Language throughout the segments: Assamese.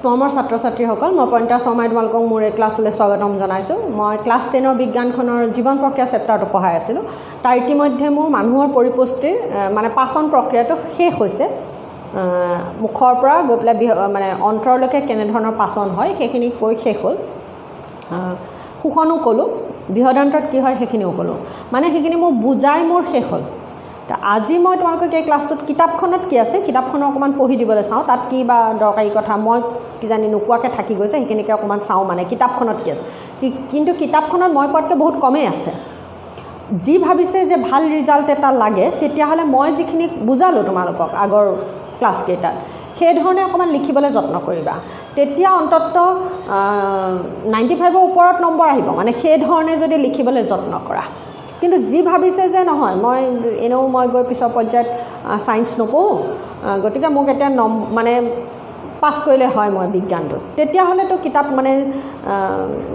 মৰমৰ ছাত্ৰ ছাত্ৰীসকল মই পইণ্টা শৰ্মাই তোমালোকক মোৰ এই ক্লাছলৈ স্বাগতম জনাইছোঁ। মই ক্লাছ 10ৰ বিজ্ঞানখনৰ জীৱন প্ৰক্ৰিয়া চেপ্টাৰটো পঢ়াই আছিলোঁ। তাৰ ইতিমধ্যে মোৰ মানুহৰ পৰিপুষ্টিৰ মানে পাচন প্ৰক্ৰিয়াটো শেষ হৈছে। মুখৰ পৰা গৈ পেলাই মানে অন্তৰলৈকে কেনেধৰণৰ পাচন হয় সেইখিনি কৈ শেষ হ'ল। শোষণো ক'লোঁ, বৃহদান্ত্ৰত কি হয় সেইখিনিও ক'লোঁ। মানে সেইখিনি মোৰ বুজাই মোৰ শেষ হ'ল। আজি মই তোমালোকক এই ক্লাছটোত কিতাপখনত কি আছে কিতাপখনৰ অকণমান পঢ়ি দিবলৈ চাওঁ। তাত কি বা দৰকাৰী কথা মই কিজানি নোকোৱাকৈ থাকি গৈছে সেইখিনিকে অকণমান চাওঁ। মানে কিতাপখনত কি আছে, কিন্তু কিতাপখনত মই কোৱাতকৈ বহুত কমেই আছে। যি ভাবিছে যে ভাল ৰিজাল্ট এটা লাগে তেতিয়াহ'লে মই যিখিনি বুজালোঁ তোমালোকক আগৰ ক্লাছকেইটাত সেইধৰণে অকণমান লিখিবলৈ যত্ন কৰিবা। তেতিয়া অন্ততঃ 95ৰ ওপৰত নম্বৰ আহিব, মানে সেইধৰণে যদি লিখিবলৈ যত্ন কৰা। কিন্তু যি ভাবিছে যে নহয় মই এনেও মই গৈ পিছৰ পৰ্যায়ত ছায়েন্স নপঢ়োঁ, গতিকে মোক এতিয়া মানে পাছ কৰিলে হয় মই বিজ্ঞানটোত, তেতিয়াহ'লেতো কিতাপ মানে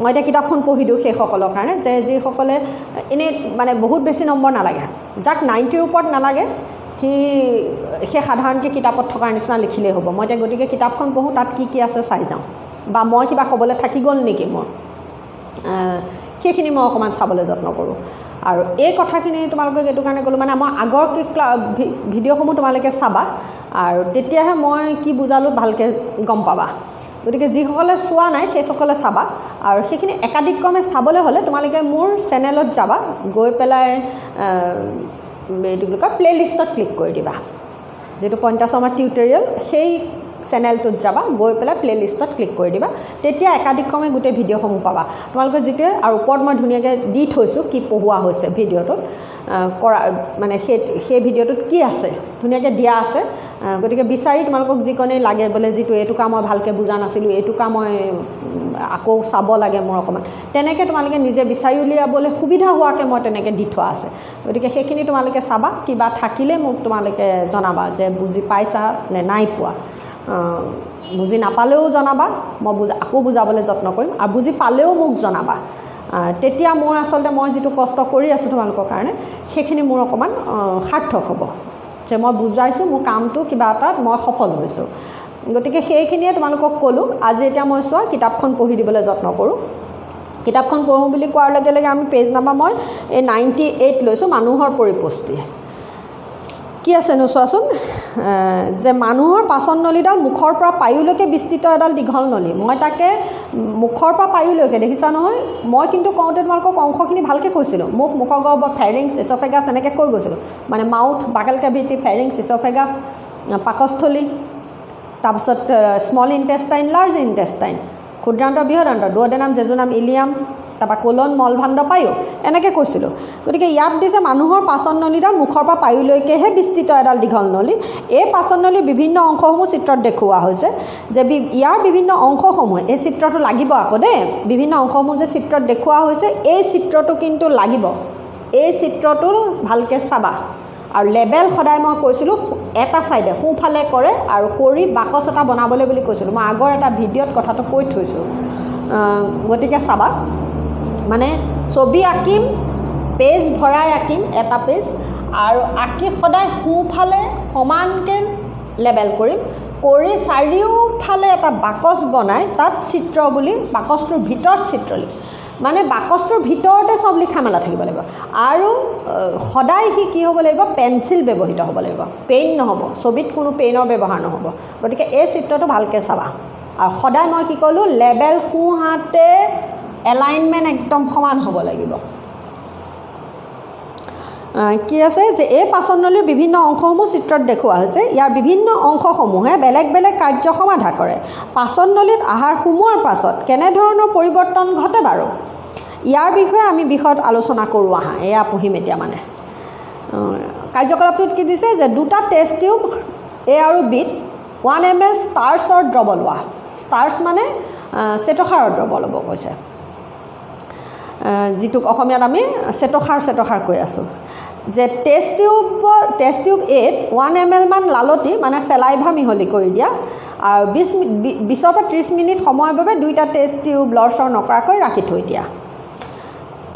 মই এতিয়া কিতাপখন পঢ়ি দিওঁ সেইসকলৰ কাৰণে যে যিসকলে এনেই মানে বহুত বেছি নম্বৰ নালাগে, যাক 90ৰ ওপৰত নালাগে সেই সাধাৰণকৈ কিতাপত থকাৰ নিচিনা লিখিলেই হ'ব। মই এতিয়া গতিকে কিতাপখন পঢ়োঁ, তাত কি কি আছে চাই যাওঁ, বা মই কিবা ক'বলৈ থাকি গ'ল নেকি মোৰ সেইখিনি মই অকণমান চাবলৈ যত্ন কৰোঁ। আৰু এই কথাখিনি তোমালোকক এইটো কাৰণে ক'লোঁ, মানে মই আগৰ ভিডিঅ'সমূহ তোমালোকে চাবা আৰু তেতিয়াহে মই কি বুজালোঁ ভালকৈ গম পাবা। গতিকে যিসকলে চোৱা নাই সেইসকলে চাবা। আৰু সেইখিনি একাধিক্ৰমে চাবলৈ হ'লে তোমালোকে মোৰ চেনেলত যাবা, গৈ পেলাই এইটো বুলি কয় প্লে'লিষ্টত ক্লিক কৰি দিবা, যিটো পইণ্টা শৰ্মাৰ টিউটৰিয়েল সেই চেনেলটোত যাবা, গৈ পেলাই প্লে'লিষ্টত ক্লিক কৰি দিবা। তেতিয়া একাধিক্ৰমে গোটেই ভিডিঅ'সমূহ পাবা তোমালোকে যিটোৱে। আৰু ওপৰত মই ধুনীয়াকৈ দি থৈছোঁ কি পঢ়োৱা হৈছে ভিডিঅ'টোত কৰা, মানে সেই ভিডিঅ'টোত কি আছে ধুনীয়াকৈ দিয়া আছে। গতিকে বিচাৰি তোমালোকক যিকণেই লাগে বোলে যিটো এইটোকা মই ভালকৈ বুজা নাছিলোঁ, এইটোকা মই আকৌ চাব লাগে মোৰ অকণমান, তেনেকৈ তোমালোকে নিজে বিচাৰি উলিয়াবলৈ সুবিধা হোৱাকৈ মই তেনেকৈ দি থোৱা আছে। গতিকে সেইখিনি তোমালোকে চাবা, কিবা থাকিলে মোক তোমালোকে জনাবা যে বুজি পাইছা নে নাই পোৱা। বুজি নাপালেও জনাবা, মই আকৌ বুজাবলৈ যত্ন কৰিম, আৰু বুজি পালেও মোক জনাবা। তেতিয়া মোৰ আচলতে মই যিটো কষ্ট কৰি আছোঁ তোমালোকৰ কাৰণে সেইখিনি মোৰ অকণমান সাৰ্থক হ'ব, যে মই বুজাইছোঁ মোৰ কামটো কিবা এটাত মই সফল হৈছোঁ। গতিকে সেইখিনিয়ে তোমালোকক ক'লোঁ। আজি এতিয়া মই চোৱা কিতাপখন পঢ়ি দিবলৈ যত্ন কৰোঁ। কিতাপখন পঢ়োঁ বুলি কোৱাৰ লগে লগে আমি পেজ নাম্বাৰ মই এই 98 লৈছোঁ, মানুহৰ পৰিপুষ্টি। কি আছেনো চোৱাচোন, যে মানুহৰ পাচন নলীডাল মুখৰ পৰা পায়ুলৈকে বিস্তৃত এডাল দীঘল নলী। মই তাকে মুখৰ পৰা পায়ুলৈকে দেখিছা নহয়। মই কিন্তু কওঁতে তোমালোকক অংশখিনি ভালকৈ কৈছিলোঁ, মুখগহ্বৰ, ফেৰিংছ, ইছ'ফেগাছ এনেকৈ কৈ গৈছিলোঁ। মানে মাউথ, বাকেল কেভিটি, ফেৰিংছ, ইছ'ফেগাছ, পাকস্থলী, তাৰপিছত small intestine, large intestine, ক্ষুদ্ৰান্ত, বৃহদান্ত, দুঅডেনাম, jejunum, Ilium, তাৰপৰা কোলন, মলভাণ্ড, পায়ু এনেকৈ কৈছিলোঁ। গতিকে ইয়াত দিছে মানুহৰ পাচন নলীডাল মুখৰ পৰা পায়ুলৈকেহে বিস্তৃত এডাল দীঘল নলী। এই পাচন নলীৰ বিভিন্ন অংশসমূহ চিত্ৰত দেখুওৱা হৈছে। যে ইয়াৰ বিভিন্ন অংশসমূহ, এই চিত্ৰটো লাগিব আকৌ দেই, বিভিন্ন অংশসমূহ যে চিত্ৰত দেখুওৱা হৈছে এই চিত্ৰটো কিন্তু লাগিব। এই চিত্ৰটো ভালকৈ চাবা। আৰু লেবেল সদায় মই কৈছিলোঁ এটা ছাইডে সোঁফালে কৰে আৰু কৰি বাকচ এটা বনাবলৈ বুলি কৈছিলোঁ। মই আগৰ এটা ভিডিঅ'ত কথাটো কৈ থৈছোঁ, গতিকে চাবা। মানে ছবি আঁকিম, পেজ ভৰাই আঁকিম এটা পেজ, আৰু আঁকি সদায় সোঁফালে সমানকৈ লেবেল কৰিম, কৰি চাৰিওফালে এটা বাকচ বনাই তাত চিত্ৰ বুলি বাকচটোৰ ভিতৰত চিত্ৰ লিখিম। মানে বাকচটোৰ ভিতৰতে চব লিখা মেলা থাকিব লাগিব। আৰু সদায় সি কি হ'ব লাগিব, পেঞ্চিল ব্যৱহৃত হ'ব লাগিব, পেইন নহ'ব, ছবিত কোনো পেইনৰ ব্যৱহাৰ নহ'ব। গতিকে এই চিত্ৰটো ভালকৈ চাবা। আৰু সদায় মই কি ক'লোঁ, লেবেল সোঁহাতে এলাইনমেণ্ট একদম সমান হ'ব লাগিব। কি আছে যে এই পাচন নলীৰ বিভিন্ন অংশসমূহ চিত্ৰত দেখুওৱা হৈছে। ইয়াৰ বিভিন্ন অংশসমূহে বেলেগ বেলেগ কাৰ্য সমাধা কৰে। পাচন নলীত আহাৰ সোমোৱাৰ পাছত কেনেধৰণৰ পৰিৱৰ্তন ঘটে বাৰু, ইয়াৰ বিষয়ে আমি বিষয়ত আলোচনা কৰোঁ আহা। এয়া পঢ়িম এতিয়া। মানে কাৰ্যকলাপটোত কি দিছে যে দুটা টেষ্ট টিউব A আৰু Bত 1 ml ষ্টাৰ্চৰ দ্ৰৱ লোৱা। ষ্টাৰ্চ মানে শ্বেতসাৰৰ দ্ৰৱ ল'ব কৈছে, যিটোক অসমীয়াত আমি শ্বেতসাৰ কৈ আছোঁ। যে টেষ্ট টিউব Aত 1 ml মান লালতি মানে চেলাইভা মিহলি কৰি দিয়া, আৰু 20 পৰা 30 মিনিট সময়ৰ বাবে দুইটা টেষ্ট টিউব লৰচৰ নকৰাকৈ ৰাখি থৈ দিয়া।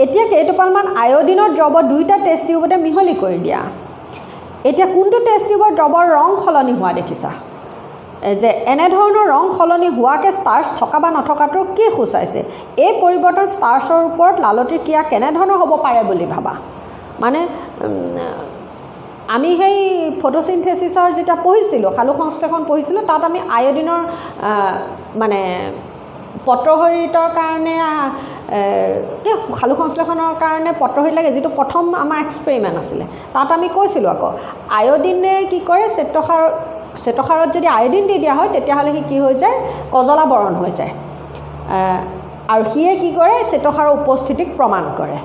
এতিয়া কেইটোপালমান আয়ডিনৰ দ্ৰৱ দুইটা টেষ্ট টিউবতে মিহলি কৰি দিয়া। এতিয়া কোনটো টেষ্ট টিউবৰ দ্ৰৱৰ ৰং সলনি হোৱা দেখিছা? যে এনেধৰণৰ ৰং সলনি হোৱাকৈ ষ্টাৰ্চ থকা বা নথকাটোৰ কি সূচাইছে এই পৰিৱৰ্তন ষ্টাৰ্চৰ ওপৰত লালতিৰ ক্ৰিয়া কেনেধৰণৰ হ'ব পাৰে বুলি ভাবা মানে আমি সেই ফটোচিনথেচিছৰ যেতিয়া পঢ়িছিলোঁ সালোক সংশ্লেষণ পঢ়িছিলোঁ তাত আমি আয়োডিনৰ মানে পত্ৰহৰিতৰ কাৰণে সালোক সংশ্লেষণৰ কাৰণে পত্ৰহৰিত লাগে যিটো প্ৰথম আমাৰ এক্সপেৰিমেণ্ট আছিলে তাত আমি কৈছিলোঁ আকৌ আয়োডিনে কি কৰে শ্বেতসাৰত যদি আয়োডিন দি দিয়া হয় তেতিয়াহ'লে সি কি হৈ যায় কজলা বৰণ হৈ যায় আৰু সিয়ে কি কৰে শ্বেতসাৰৰ উপস্থিতিক প্ৰমাণ কৰে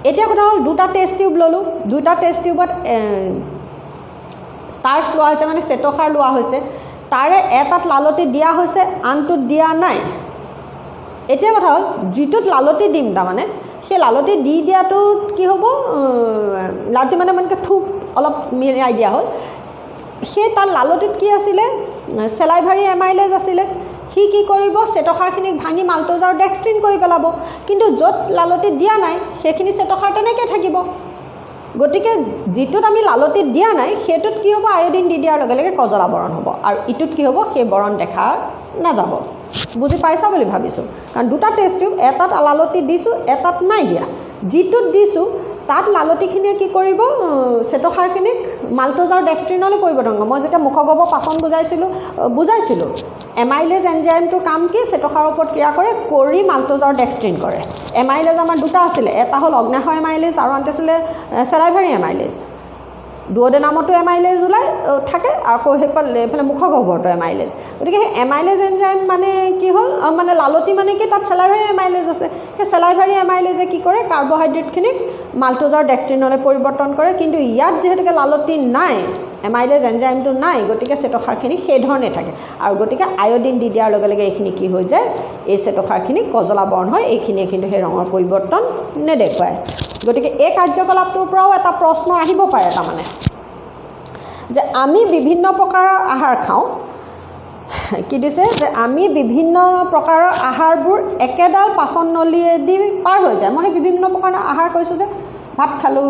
এতিয়া কথা হ'ল দুটা টেষ্ট টিউব ল'লোঁ দুটা টেষ্ট টিউবত ষ্টাৰ্চ লোৱা হৈছে মানে শ্বেতসাৰ লোৱা হৈছে তাৰে এটাত লালতি দিয়া হৈছে আনটোত দিয়া নাই এতিয়া কথা হ'ল যিটোত লালতি দিম তাৰমানে সেই লালতি দি দিয়াটোত কি হ'ব লালতি মানে থুপ অলপ মিলাই দিয়া হ'ল সেই তাৰ লালতিত কি আছিলে চেলাইভাৰী এমাইলেজ আছিলে সি কি কৰিব শ্বেতসাৰখিনিক ভাঙি মাল্টোজ আৰু ডেক্সট্ৰিন কৰি পেলাব কিন্তু য'ত লালতি দিয়া নাই সেইখিনি শ্বেতসাৰ তেনেকৈ থাকিব গতিকে যিটোত আমি লালতিত দিয়া নাই সেইটোত কি হ'ব আয়োডিন দি দিয়াৰ লগে লগে কজলা বৰণ হ'ব আৰু ইটোত কি হ'ব সেই বৰণ দেখা নাযাব বুজি পাইছা বুলি ভাবিছোঁ কাৰণ দুটা টেষ্ট টিউব এটাত লালতি দিছোঁ এটাত নাই দিয়া যিটোত দিছোঁ তাত লালতিখিনিয়ে কি কৰিব শ্বেতসাৰখিনিক মাল্টোজ আৰু ডেক্সট্ৰিনলৈ পৰিৱৰ্তন কৰিব মই যেতিয়া মুখগহ্বৰ পাচন বুজাইছিলোঁ এমাইলেজ এনজাইমটোৰ কাম কি শ্বেতসাৰৰ ওপৰত ক্ৰিয়া কৰি মাল্টোজ আৰু ডেক্সট্ৰিন কৰে এমাইলেজ আমাৰ দুটা আছিলে এটা হ'ল অগ্নাশয় এমাইলেজ আৰু আনটো আছিলে চেলাইভাৰী এমাইলেজ দুঅডেনামতো এমাইলেজ ওলাই থাকে আকৌ এইফালে মুখগহ্বৰতো এমাইলেজ গতিকে সেই এমাইলেজ এনজাইম মানে কি হ'ল মানে লালতি মানে কি তাত চেলাইভাৰী এমাইলেজ আছে সেই চেলাইভাৰী এমাইলেজে কি কৰে কাৰ্বহাইড্ৰেটখিনিক মাল্টোজ আৰু ডেক্সট্ৰিনলৈ পৰিৱৰ্তন কৰে কিন্তু ইয়াত যিহেতুকে লালতি নাই এমাইলেজ এনজাইমটো নাই গতিকে শ্বেতসাৰখিনি সেই ধৰণে থাকে আৰু গতিকে আয়োডিন দি দিয়াৰ লগে লগে এইখিনি কি হৈ যায় এই শ্বেতসাৰখিনি কজলা বৰণ হয় এইখিনিয়ে কিন্তু সেই ৰঙৰ পৰিৱৰ্তন নেদেখুৱায় গতিকে এই কাৰ্যকলাপটোৰ পৰাও এটা প্ৰশ্ন আহিব পাৰে তাৰমানে যে আমি বিভিন্ন প্ৰকাৰৰ আহাৰ খাওঁ কি দিছে যে আমি বিভিন্ন প্ৰকাৰৰ আহাৰবোৰ একেডাল পাচন নলীয়েদি পাৰ হৈ যায় মই সেই বিভিন্ন প্ৰকাৰৰ আহাৰ কৈছোঁ যে ভাত খালোঁ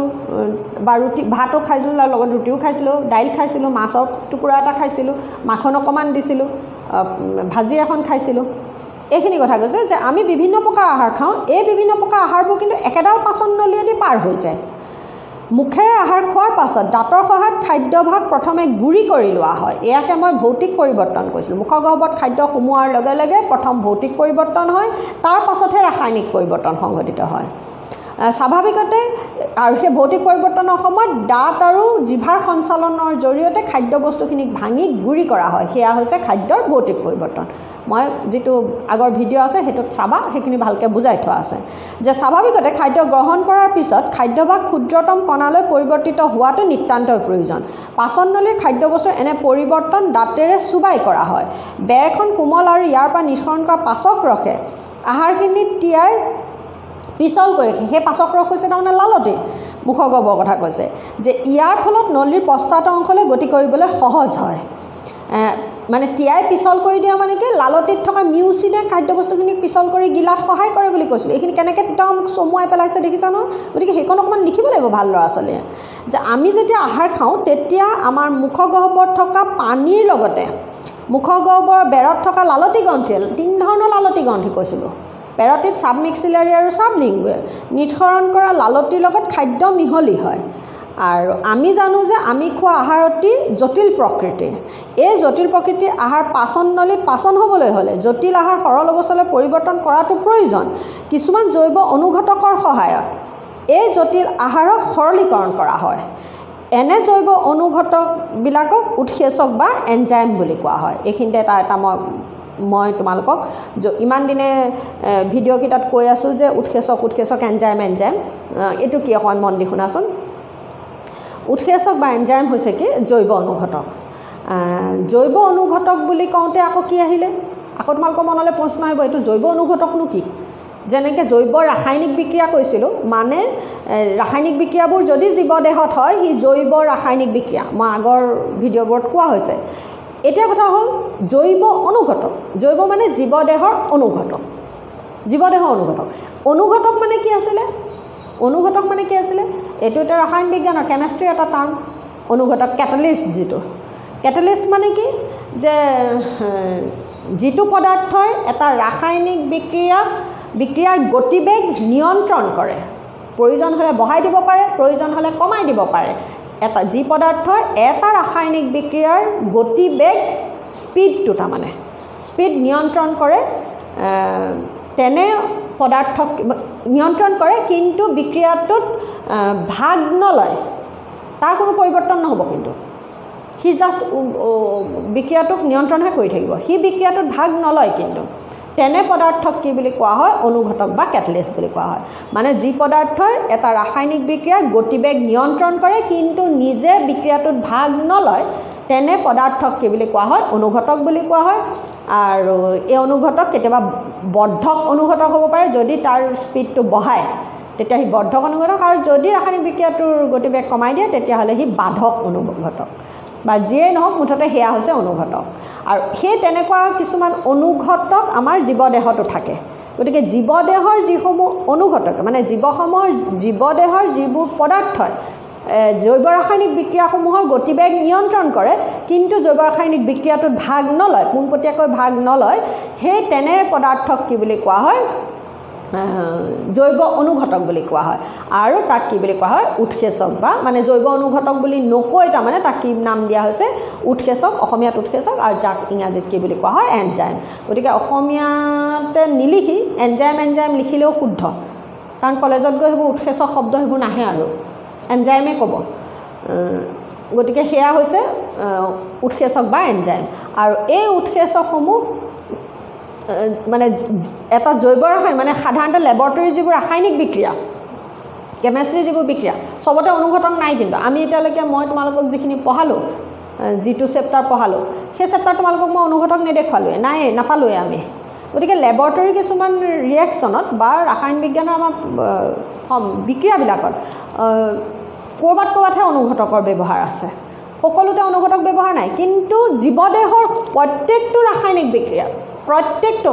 বা ৰুটি ভাতো খাইছিলোঁ আৰু লগত ৰুটিও খাইছিলোঁ দাইল খাইছিলোঁ মাছৰ টুকুৰা এটা খাইছিলোঁ মাখন অকণমান দিছিলোঁ ভাজি এখন খাইছিলোঁ এইখিনি কথা কৈছে যে আমি বিভিন্ন প্ৰকাৰ আহাৰ খাওঁ এই বিভিন্ন প্ৰকাৰ আহাৰবোৰ কিন্তু একেডাল পাচন নলীয়েদি পাৰ হৈ যায় মুখেৰে আহাৰ খোৱাৰ পাছত দাঁতৰ সহায়ত খাদ্যভাগ প্ৰথমে গুড়ি কৰি লোৱা হয় এয়াকে মই ভৌতিক পৰিৱৰ্তন কৈছিলোঁ মুখগহ্বৰত খাদ্য সোমোৱাৰ লগে লগে প্ৰথম ভৌতিক পৰিৱৰ্তন হয় তাৰ পাছতহে ৰাসায়নিক পৰিৱৰ্তন সংঘটিত হয় স্বাভাৱিকতে আৰু সেই ভৌতিক পৰিৱৰ্তনৰ সময়ত দাঁত আৰু জিভাৰ সঞ্চালনৰ জৰিয়তে খাদ্যবস্তুখিনিক ভাঙি গুড়ি কৰা হয় সেয়া হৈছে খাদ্যৰ ভৌতিক পৰিৱৰ্তন মই যিটো আগৰ ভিডিঅ' আছে সেইটোত চাবা সেইখিনি ভালকৈ বুজাই থোৱা আছে যে স্বাভাৱিকতে খাদ্য গ্ৰহণ কৰাৰ পিছত খাদ্যভাগ ক্ষুদ্ৰতম কণালৈ পৰিৱৰ্তিত হোৱাটো নিতান্তই প্ৰয়োজন পাচন নলীৰ খাদ্যবস্তুৰ এনে পৰিৱৰ্তন দাঁতেৰে চুবাই কৰা হয় বেৰখন কোমল আৰু ইয়াৰ পৰা নিষ্কৰণ কৰা পাচক ৰসে আহাৰখিনি তিয়াই পিছল কৰি ৰাখে সেই পাচক ৰস হৈছে তাৰমানে লালতি মুখগহ্বৰৰ কথা কৈছে যে ইয়াৰ ফলত নলীৰ পশ্চাত অংশলৈ গতি কৰিবলৈ সহজ হয় মানে তিয়াই পিছল কৰি দিয়া মানে কি লালতিত থকা মিউচিনে খাদ্যবস্তুখিনিক পিছল কৰি গিলাত সহায় কৰে বুলি কৈছিলোঁ এইখিনি কেনেকৈ একদম চমুৱাই পেলাইছে দেখিছা ন গতিকে সেইখন অকণমান লিখিব লাগিব ভাল ল'ৰা ছোৱালীয়ে যে আমি যেতিয়া আহাৰ খাওঁ তেতিয়া আমাৰ মুখগহ্বৰত থকা পানীৰ লগতে মুখগহ্বৰৰ বেৰত থকা লালতি গ্ৰন্থি তিনি ধৰণৰ লালতি গ্ৰন্থি কৈছিলোঁ পেৰটিড ছাবমিক্সিলাৰী আৰু ছাবলিংগুৱেল নিঃসৰণ কৰা লালতিৰ লগত খাদ্য মিহলি হয় আৰু আমি জানো যে আমি খোৱা আহাৰ অতি জটিল প্ৰকৃতিৰ এই জটিল প্ৰকৃতিৰ আহাৰ পাচন নলীত পাচন হ'বলৈ হ'লে জটিল আহাৰ সৰল অৱস্থালৈ পৰিৱৰ্তন কৰাটো প্ৰয়োজন কিছুমান জৈৱ অনুঘটকৰ সহায়ত এই জটিল আহাৰক সৰলীকৰণ কৰা হয় এনে জৈৱ অনুঘটকবিলাকক উৎসেচক বা এনজাইম বুলি কোৱা হয় এইখিনিতে এটা মই তোমালোকক ইমান দিনে ভিডিঅ' কেইটাত কৈ আছোঁ যে উৎসেচক এনজাইম এইটো কি অকণমান মন দি শুনাচোন উৎসেচক বা এনজাইম হৈছে কি জৈৱ অনুঘটক বুলি কওঁতে আকৌ কি আহিলে আকৌ তোমালোকৰ মনলৈ প্ৰশ্ন আহিব এইটো জৈৱ অনুঘটকনো কি যেনেকৈ জৈৱ ৰাসায়নিক বিক্ৰিয়া কৈছিলোঁ মানে ৰাসায়নিক বিক্ৰিয়াবোৰ যদি জীৱদেহত হয় সি জৈৱ ৰাসায়নিক বিক্ৰিয়া মই আগৰ ভিডিঅ'বোৰত কোৱা হৈছে এতিয়া কথা হ'ল জৈৱ জৈৱ মানে জীৱদেহৰ অনুঘটক অনুঘটক মানে কি আছিলে এইটো এটা ৰসায়ন বিজ্ঞানৰ কেমেষ্ট্ৰিৰ এটা টাৰ্ম অনুঘটক কেটালিষ্ট যিটো কেটালিষ্ট মানে কি যে যিটো পদাৰ্থই এটা ৰাসায়নিক বিক্ৰিয়াৰ গতিবেগ নিয়ন্ত্ৰণ কৰে, প্ৰয়োজন হ'লে বঢ়াই দিব পাৰে, প্ৰয়োজন হ'লে কমাই দিব পাৰে। যি পদাৰ্থই এটা ৰাসায়নিক বিক্ৰিয়াৰ গতিবেগ স্পীডটো তাৰমানে স্পীড নিয়ন্ত্ৰণ কৰে, তেনে পদাৰ্থক নিয়ন্ত্ৰণ কৰে, কিন্তু বিক্ৰিয়াটোত ভাগ নলয়, তাৰ কোনো পৰিৱৰ্তন নহ'ব। কিন্তু সি জাষ্ট বিক্ৰিয়াটোক নিয়ন্ত্ৰণহে কৰি থাকিব, সি বিক্ৰিয়াটোত ভাগ নলয়। কিন্তু তেনে পদাৰ্থক কি বুলি কোৱা হয়? অনুঘটক বা কেটালিষ্ট বুলি কোৱা হয়। মানে যি পদাৰ্থই এটা ৰাসায়নিক বিক্ৰিয়াৰ গতিবেগ নিয়ন্ত্ৰণ কৰে কিন্তু নিজে বিক্ৰিয়াটোত ভাগ নলয়, তেনে পদাৰ্থক কি বুলি কোৱা হয়? অনুঘটক বুলি কোৱা হয়। আৰু এই অনুঘটক কেতিয়াবা বৰ্ধক অনুঘটক হ'ব পাৰে, যদি তাৰ স্পীডটো বঢ়ায় তেতিয়া সি বৰ্ধক অনুঘটক, আৰু যদি ৰাসায়নিক বিক্ৰিয়াটোৰ গতিবেগ কমাই দিয়ে তেতিয়াহ'লে সি বাধক অনুঘটক, বা যিয়েই নহওক মুঠতে সেয়া হৈছে অনুঘটক। আৰু সেই তেনেকুৱা কিছুমান অনুঘটক আমাৰ জীৱদেহতো থাকে। গতিকে জীৱদেহৰ যিসমূহ অনুঘটক, মানে জীৱদেহৰ যিবোৰ পদাৰ্থই জৈৱ ৰাসায়নিক বিক্ৰিয়াসমূহৰ গতিবেগ নিয়ন্ত্ৰণ কৰে কিন্তু জৈৱ ৰাসায়নিক বিক্ৰিয়াটোত ভাগ নলয়, পোনপটীয়াকৈ ভাগ নলয়, সেই তেনে পদাৰ্থক কি বুলি কোৱা হয়? জৈৱ অনুঘটক বুলি কোৱা হয়। আৰু তাক কি বুলি কোৱা হয়? উৎসেচক, বা মানে জৈৱ অনুঘটক বুলি নকৈ তাৰমানে তাক কি নাম দিয়া হৈছে? উৎসেচক, অসমীয়াত উৎসেচক, আৰু যাক ইংৰাজীত কি বুলি কোৱা হয়? এনজাইম। গতিকে অসমীয়াতে নিলিখি এনজাইম লিখিলেও শুদ্ধ, কাৰণ কলেজত গৈ সেইবোৰ উৎসেচক শব্দ সেইবোৰ নাহে, আৰু এনজাইমে ক'ব। গতিকে সেয়া হৈছে উৎসেচক বা এনজাইম। আৰু এই উৎসেচকসমূহ মানে এটা জৈৱ ৰাসায়নিক, মানে সাধাৰণতে লেবৰেটৰীৰ যিবোৰ ৰাসায়নিক বিক্ৰিয়া, কেমেষ্ট্ৰিৰ যিবোৰ বিক্ৰিয়া, চবতে অনুঘটক নাই। কিন্তু আমি এতিয়ালৈকে মই তোমালোকক যিখিনি পঢ়ালোঁ, যিটো চেপ্টাৰ পঢ়ালোঁ, সেই চেপ্টাৰ তোমালোকক মই অনুঘটক নেদেখুৱালোৱে, নাপালোৱে আমি। গতিকে লেবৰেটৰী কিছুমান ৰিয়েকশ্যনত বা ৰাসায়ন বিজ্ঞানৰ আমাৰ বিক্ৰিয়াবিলাকত ক'ৰবাতহে অনুঘটকৰ ব্যৱহাৰ আছে, সকলোতে অনুঘটক ব্যৱহাৰ নাই। কিন্তু জীৱদেহৰ প্ৰত্যেকটো ৰাসায়নিক বিক্ৰিয়াত, প্ৰত্যেকটো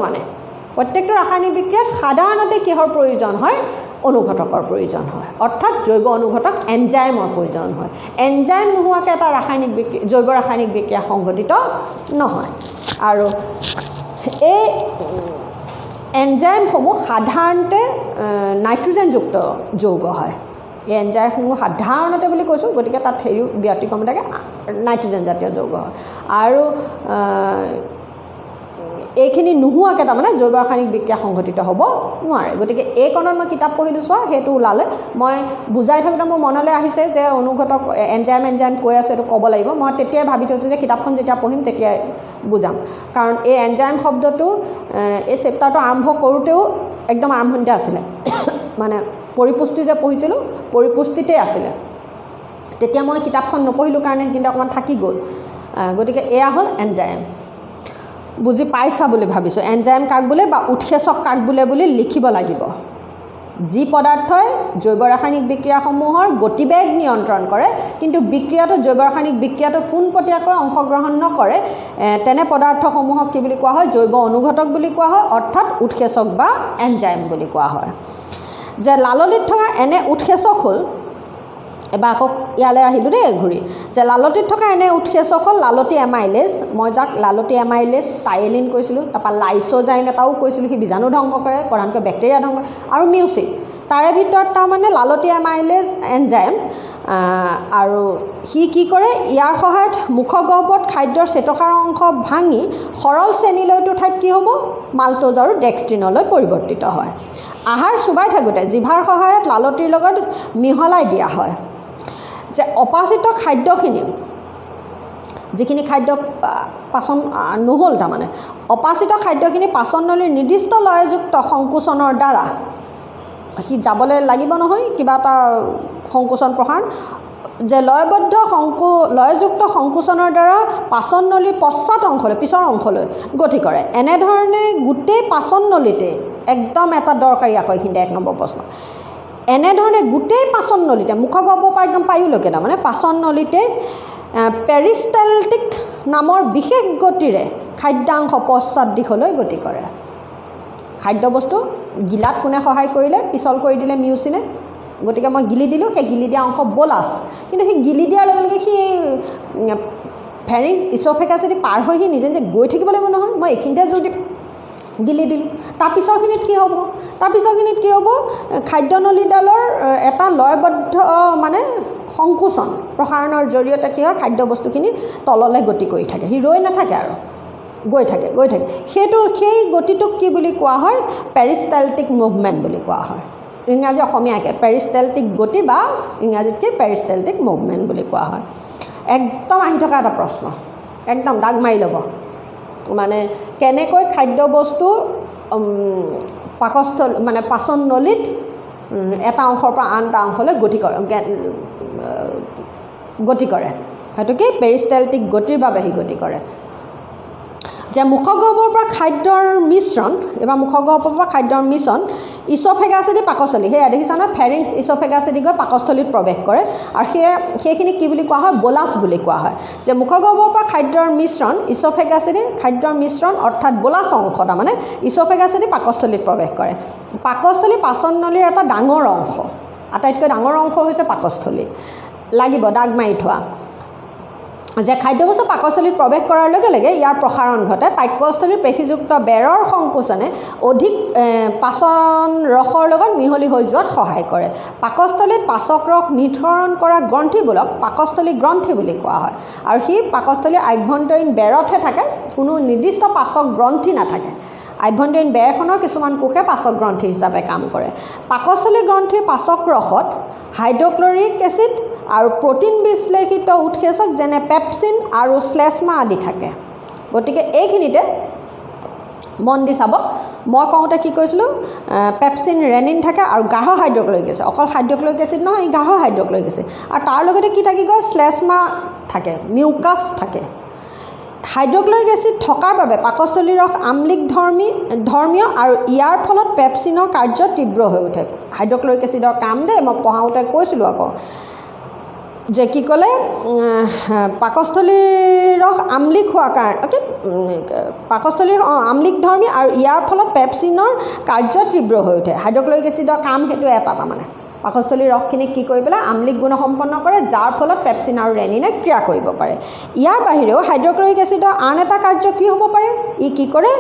ৰাসায়নিক বিক্ৰিয়াত সাধাৰণতে কিহৰ প্ৰয়োজন হয়? অনুঘটকৰ প্ৰয়োজন হয়, অৰ্থাৎ জৈৱ অনুঘটক এনজাইমৰ প্ৰয়োজন হয়। এনজাইম নোহোৱাকৈ এটা জৈৱ ৰাসায়নিক বিক্ৰিয়া সংঘটিত নহয়। আৰু এই এনজাইমসমূহ সাধাৰণতে নাইট্ৰজেনযুক্ত যৌগ হয়। এই এনজাইমসমূহ সাধাৰণতে বুলি কৈছোঁ, গতিকে তাত হেৰিও ব্যতিক্ৰম থাকে, নাইট্ৰজেন জাতীয় যৌগ হয়। আৰু এইখিনি নোহোৱাকৈ তাৰমানে জৈৱ ৰাসায়নিক বিক্ৰিয়া সংঘটিত হ'ব নোৱাৰে। গতিকে এইকণত মই কিতাপ পঢ়িলোঁ, চোৱা, সেইটো ওলালে। মই বুজাই থাকোঁতে মোৰ মনলৈ আহিছে যে অনুঘটক এনজাইম কৈ আছোঁ, এইটো ক'ব লাগিব। মই তেতিয়াই ভাবি থৈছোঁ যে কিতাপখন যেতিয়া পঢ়িম তেতিয়াই বুজাম, কাৰণ এই এনজাইম শব্দটো এই চেপ্টাৰটো আৰম্ভ কৰোঁতেও একদম আৰম্ভণিতে আছিলে। মানে পৰিপুষ্টি যে পঢ়িছিলোঁ, পৰিপুষ্টিতেই আছিলে। তেতিয়া মই কিতাপখন নপঢ়িলোঁ কাৰণে সেইখিনি অকণমান থাকি গ'ল। গতিকে এয়া হ'ল এনজাইম। বুজি পাইছা বুলি ভাবিছোঁ। এনজাইম কাক বোলে বা উৎসেচক কাক বোলে বুলি লিখিব লাগিব। যি পদাৰ্থই জৈৱ ৰাসায়নিক বিক্ৰিয়াসমূহৰ গতিবেগ নিয়ন্ত্ৰণ কৰে কিন্তু বিক্ৰিয়াটো জৈৱ ৰাসায়নিক বিক্ৰিয়াটোত পোনপটীয়াকৈ অংশগ্ৰহণ নকৰে, তেনে পদাৰ্থসমূহক কি বুলি কোৱা হয়? জৈৱ অনুঘটক বুলি কোৱা হয়, অৰ্থাৎ উৎসেচক বা এনজাইম বুলি কোৱা হয়। যে লালটিত থকা এনে উৎসেচক হ'ল, এবাৰ আকৌ ইয়ালৈ আহিলোঁ দেই ঘূৰি, যে লালটিত থকা এনে উৎসেচক হ'ল লালটি এমাইলেজ। মই যাক লালটি এমাইলেজ টাইলিন কৈছিলোঁ, তাৰপৰা লাইচোজাইম এটাও কৈছিলোঁ, সি বীজাণু ধ্বংস কৰে, প্ৰধানকৈ বেক্টেৰিয়া ধ্বংস, আৰু মিউচিন। তাৰে ভিতৰত তাৰমানে লালটি এমাইলেজ এনজাইম। আৰু সি কি কৰে? ইয়াৰ সহায়ত মুখগহ্বৰত খাদ্যৰ চেতসাৰ অংশ ভাঙি সৰল শ্ৰেণীলৈটো ঠাইত কি হ'ব? মাল্টোজ আৰু ডেক্সট্ৰিনলৈ পৰিৱৰ্তিত হয়। আহাৰ চুবাই থাকোঁতে জিভাৰ সহায়ত লালটিৰ লগত মিহলাই দিয়া হয়। যে অপাচিত খাদ্যখিনি, যিখিনি খাদ্য পাচন নহ'ল, তাৰমানে অপাচিত খাদ্যখিনি পাচন নলীৰ নিৰ্দিষ্ট লয়যুক্ত সংকোচনৰ দ্বাৰা সি যাবলৈ লাগিব নহয়, কিবা এটা সংকোচন প্ৰসাৰণ, যে লয়যুক্ত সংকোচনৰ দ্বাৰা পাচন নলীৰ পশ্চাৎ অংশলৈ, পিছৰ অংশলৈ গতি কৰে। এনেধৰণে গোটেই পাচন নলীতে, একদম এটা দৰকাৰী আকৌ এইখিনিতে 1 নম্বৰ প্ৰশ্ন, এনেধৰণে গোটেই পাচন নলীতে, মুখগহ্বৰৰ পৰা একদম পায়ুলৈকে, তাৰমানে পাচন নলীতে পেৰিষ্টেলটিক নামৰ বিশেষ গতিৰে খাদ্যাংশ পশ্চাৎ দিশলৈ গতি কৰে। খাদ্যবস্তু গিলাত কোনে সহায় কৰিলে? পিছল কৰি দিলে মিউচিনে। গতিকে মই গিলি দিলোঁ, সেই গিলি দিয়া অংশ বলাছ, কিন্তু সেই গিলি দিয়াৰ লগে লগে সি ফেৰিংছ ইছ'ফেগাছেদি পাৰ হৈ সি নিজে নিজে গৈ থাকিব লাগিব নহয়। মই এইখিনিতে যদি গিলি দিলোঁ, তাৰপিছৰখিনিত কি হ'ব? তাৰপিছৰখিনিত কি হ'ব? খাদ্যনলীডালৰ এটা লয়বদ্ধ মানে সংকোচন প্ৰসাৰণৰ জৰিয়তে কি হয়, খাদ্যবস্তুখিনি তললৈ গতি কৰি থাকে, সি ৰৈ নাথাকে আৰু গৈ থাকে। সেই গতিটোক কি বুলি কোৱা হয়? পেৰিষ্টেলটিক মুভমেণ্ট বুলি কোৱা হয়। ইংৰাজী অসমীয়াকৈ পেৰিষ্টেলটিক গতি বা ইংৰাজীতকৈ পেৰিষ্টেলটিক মুভমেণ্ট বুলি কোৱা হয়। একদম আহি থকা এটা প্ৰশ্ন, একদম দাগ মাৰি ল'ব। মানে কেনেকৈ খাদ্যবস্তু পাকস্থলী মানে পাচন নলীত এটা অংশৰ পৰা আন এটা অংশলৈ গতি কৰে। সেইটো কি? পেৰিষ্টেলটিক গতিৰ বাবে সি গতি কৰে। যে মুখগহ্বৰৰ পৰা খাদ্যৰ মিশ্ৰণ, এবাৰ মুখগহ্বৰৰ পৰা খাদ্যৰ মিশ্ৰণ ইছ'ফেগাছেদি পাকস্থলী, সেয়া দেখিছা নহয়, ফেৰিংছ ইছ'ফেগাছেদি গৈ পাকস্থলীত প্ৰৱেশ কৰে। আৰু সেইখিনি কি বুলি কোৱা হয়? বোলাছ বুলি কোৱা হয়। যে মুখগহ্বৰৰ পৰা খাদ্যৰ মিশ্ৰণ ইছ'ফেগাছেদি খাদ্যৰ মিশ্ৰণ অৰ্থাৎ বোলাছ অংশ তাৰমানে ইছ'ফেগাছেদি পাকস্থলীত প্ৰৱেশ কৰে। পাকস্থলী পাচন নলীৰ এটা ডাঙৰ অংশ, আটাইতকৈ ডাঙৰ অংশ হৈছে পাকস্থলী। লাগিব দাগ মাৰি থোৱা। যে খাদ্যবস্তু পাকস্থলীত প্ৰৱেশ কৰাৰ লগে লগে ইয়াৰ প্ৰসাৰণ ঘটে। পাকস্থলীৰ পেশীযুক্ত বেৰৰ সংকোচনে অধিক পাচন ৰসৰ লগত মিহলি হৈ যোৱাত সহায় কৰে। পাকস্থলীত পাচক ৰস নিঃসৰণ কৰা গ্ৰন্থিবোৰক পাকস্থলী গ্ৰন্থি বুলি কোৱা হয়। আৰু সি পাকস্থলীৰ আভ্যন্তৰীণ বেৰতহে থাকে, কোনো নিৰ্দিষ্ট পাচক গ্ৰন্থি নাথাকে। আভ্যন্তৰীণ বেৰখনৰ কিছুমান কোষে পাচক গ্ৰন্থি হিচাপে কাম কৰে। পাকস্থলী গ্ৰন্থিৰ পাচক ৰসত হাইড্ৰক্লৰিক এচিড আৰু প্ৰটিন বিশ্লেষিত উৎসেচক যেনে পেপচিন আৰু শ্লেষ্মা আদি থাকে। গতিকে এইখিনিতে মন দি চাব, মই কওঁতে কি কৈছিলোঁ? পেপচিন, ৰেনিন থাকে আৰু গাঢ় হাইড্ৰক্লৰিক এচিড। অকল হাইড্ৰক্লৰিক এচিড নহয়, গাঢ় হাইড্ৰক্লৰিক এচিড। আৰু তাৰ লগতে কি থাকি গ'ল? শ্লেষ্মা থাকে, মিউকাছ থাকে। হাইড্ৰক্লৰিক এচিড থকাৰ বাবে পাকস্থলীৰ ৰস আম্লিক ধৰ্মীয় আৰু ইয়াৰ ফলত পেপচিনৰ কাৰ্য তীব্ৰ হৈ উঠে। হাইড্ৰক্লৰিক এচিডৰ কাম দেই, মই পঢ়াওঁতে কৈছিলোঁ আকৌ যে কি ক'লে? পাকস্থলীৰ ৰস আম্লিক হোৱাৰ কাৰণে পাকস্থলীৰ আম্লিক ধৰ্মী আৰু ইয়াৰ ফলত পেপচিনৰ কাৰ্য তীব্ৰ হৈ উঠে। হাইড্ৰক্লৰিক এচিডৰ কাম সেইটো এটা, তাৰমানে পাকস্থলীৰ ৰসখিনিক কি কৰি পেলাই আম্লিক গুণ সম্পন্ন কৰে, যাৰ ফলত পেপচিন আৰু ৰেনিনে ক্ৰিয়া কৰিব পাৰে। ইয়াৰ বাহিৰেও হাইড্ৰক্লৰিক এচিডৰ আন এটা কাৰ্য কি হ'ব পাৰে? ই কি কৰে?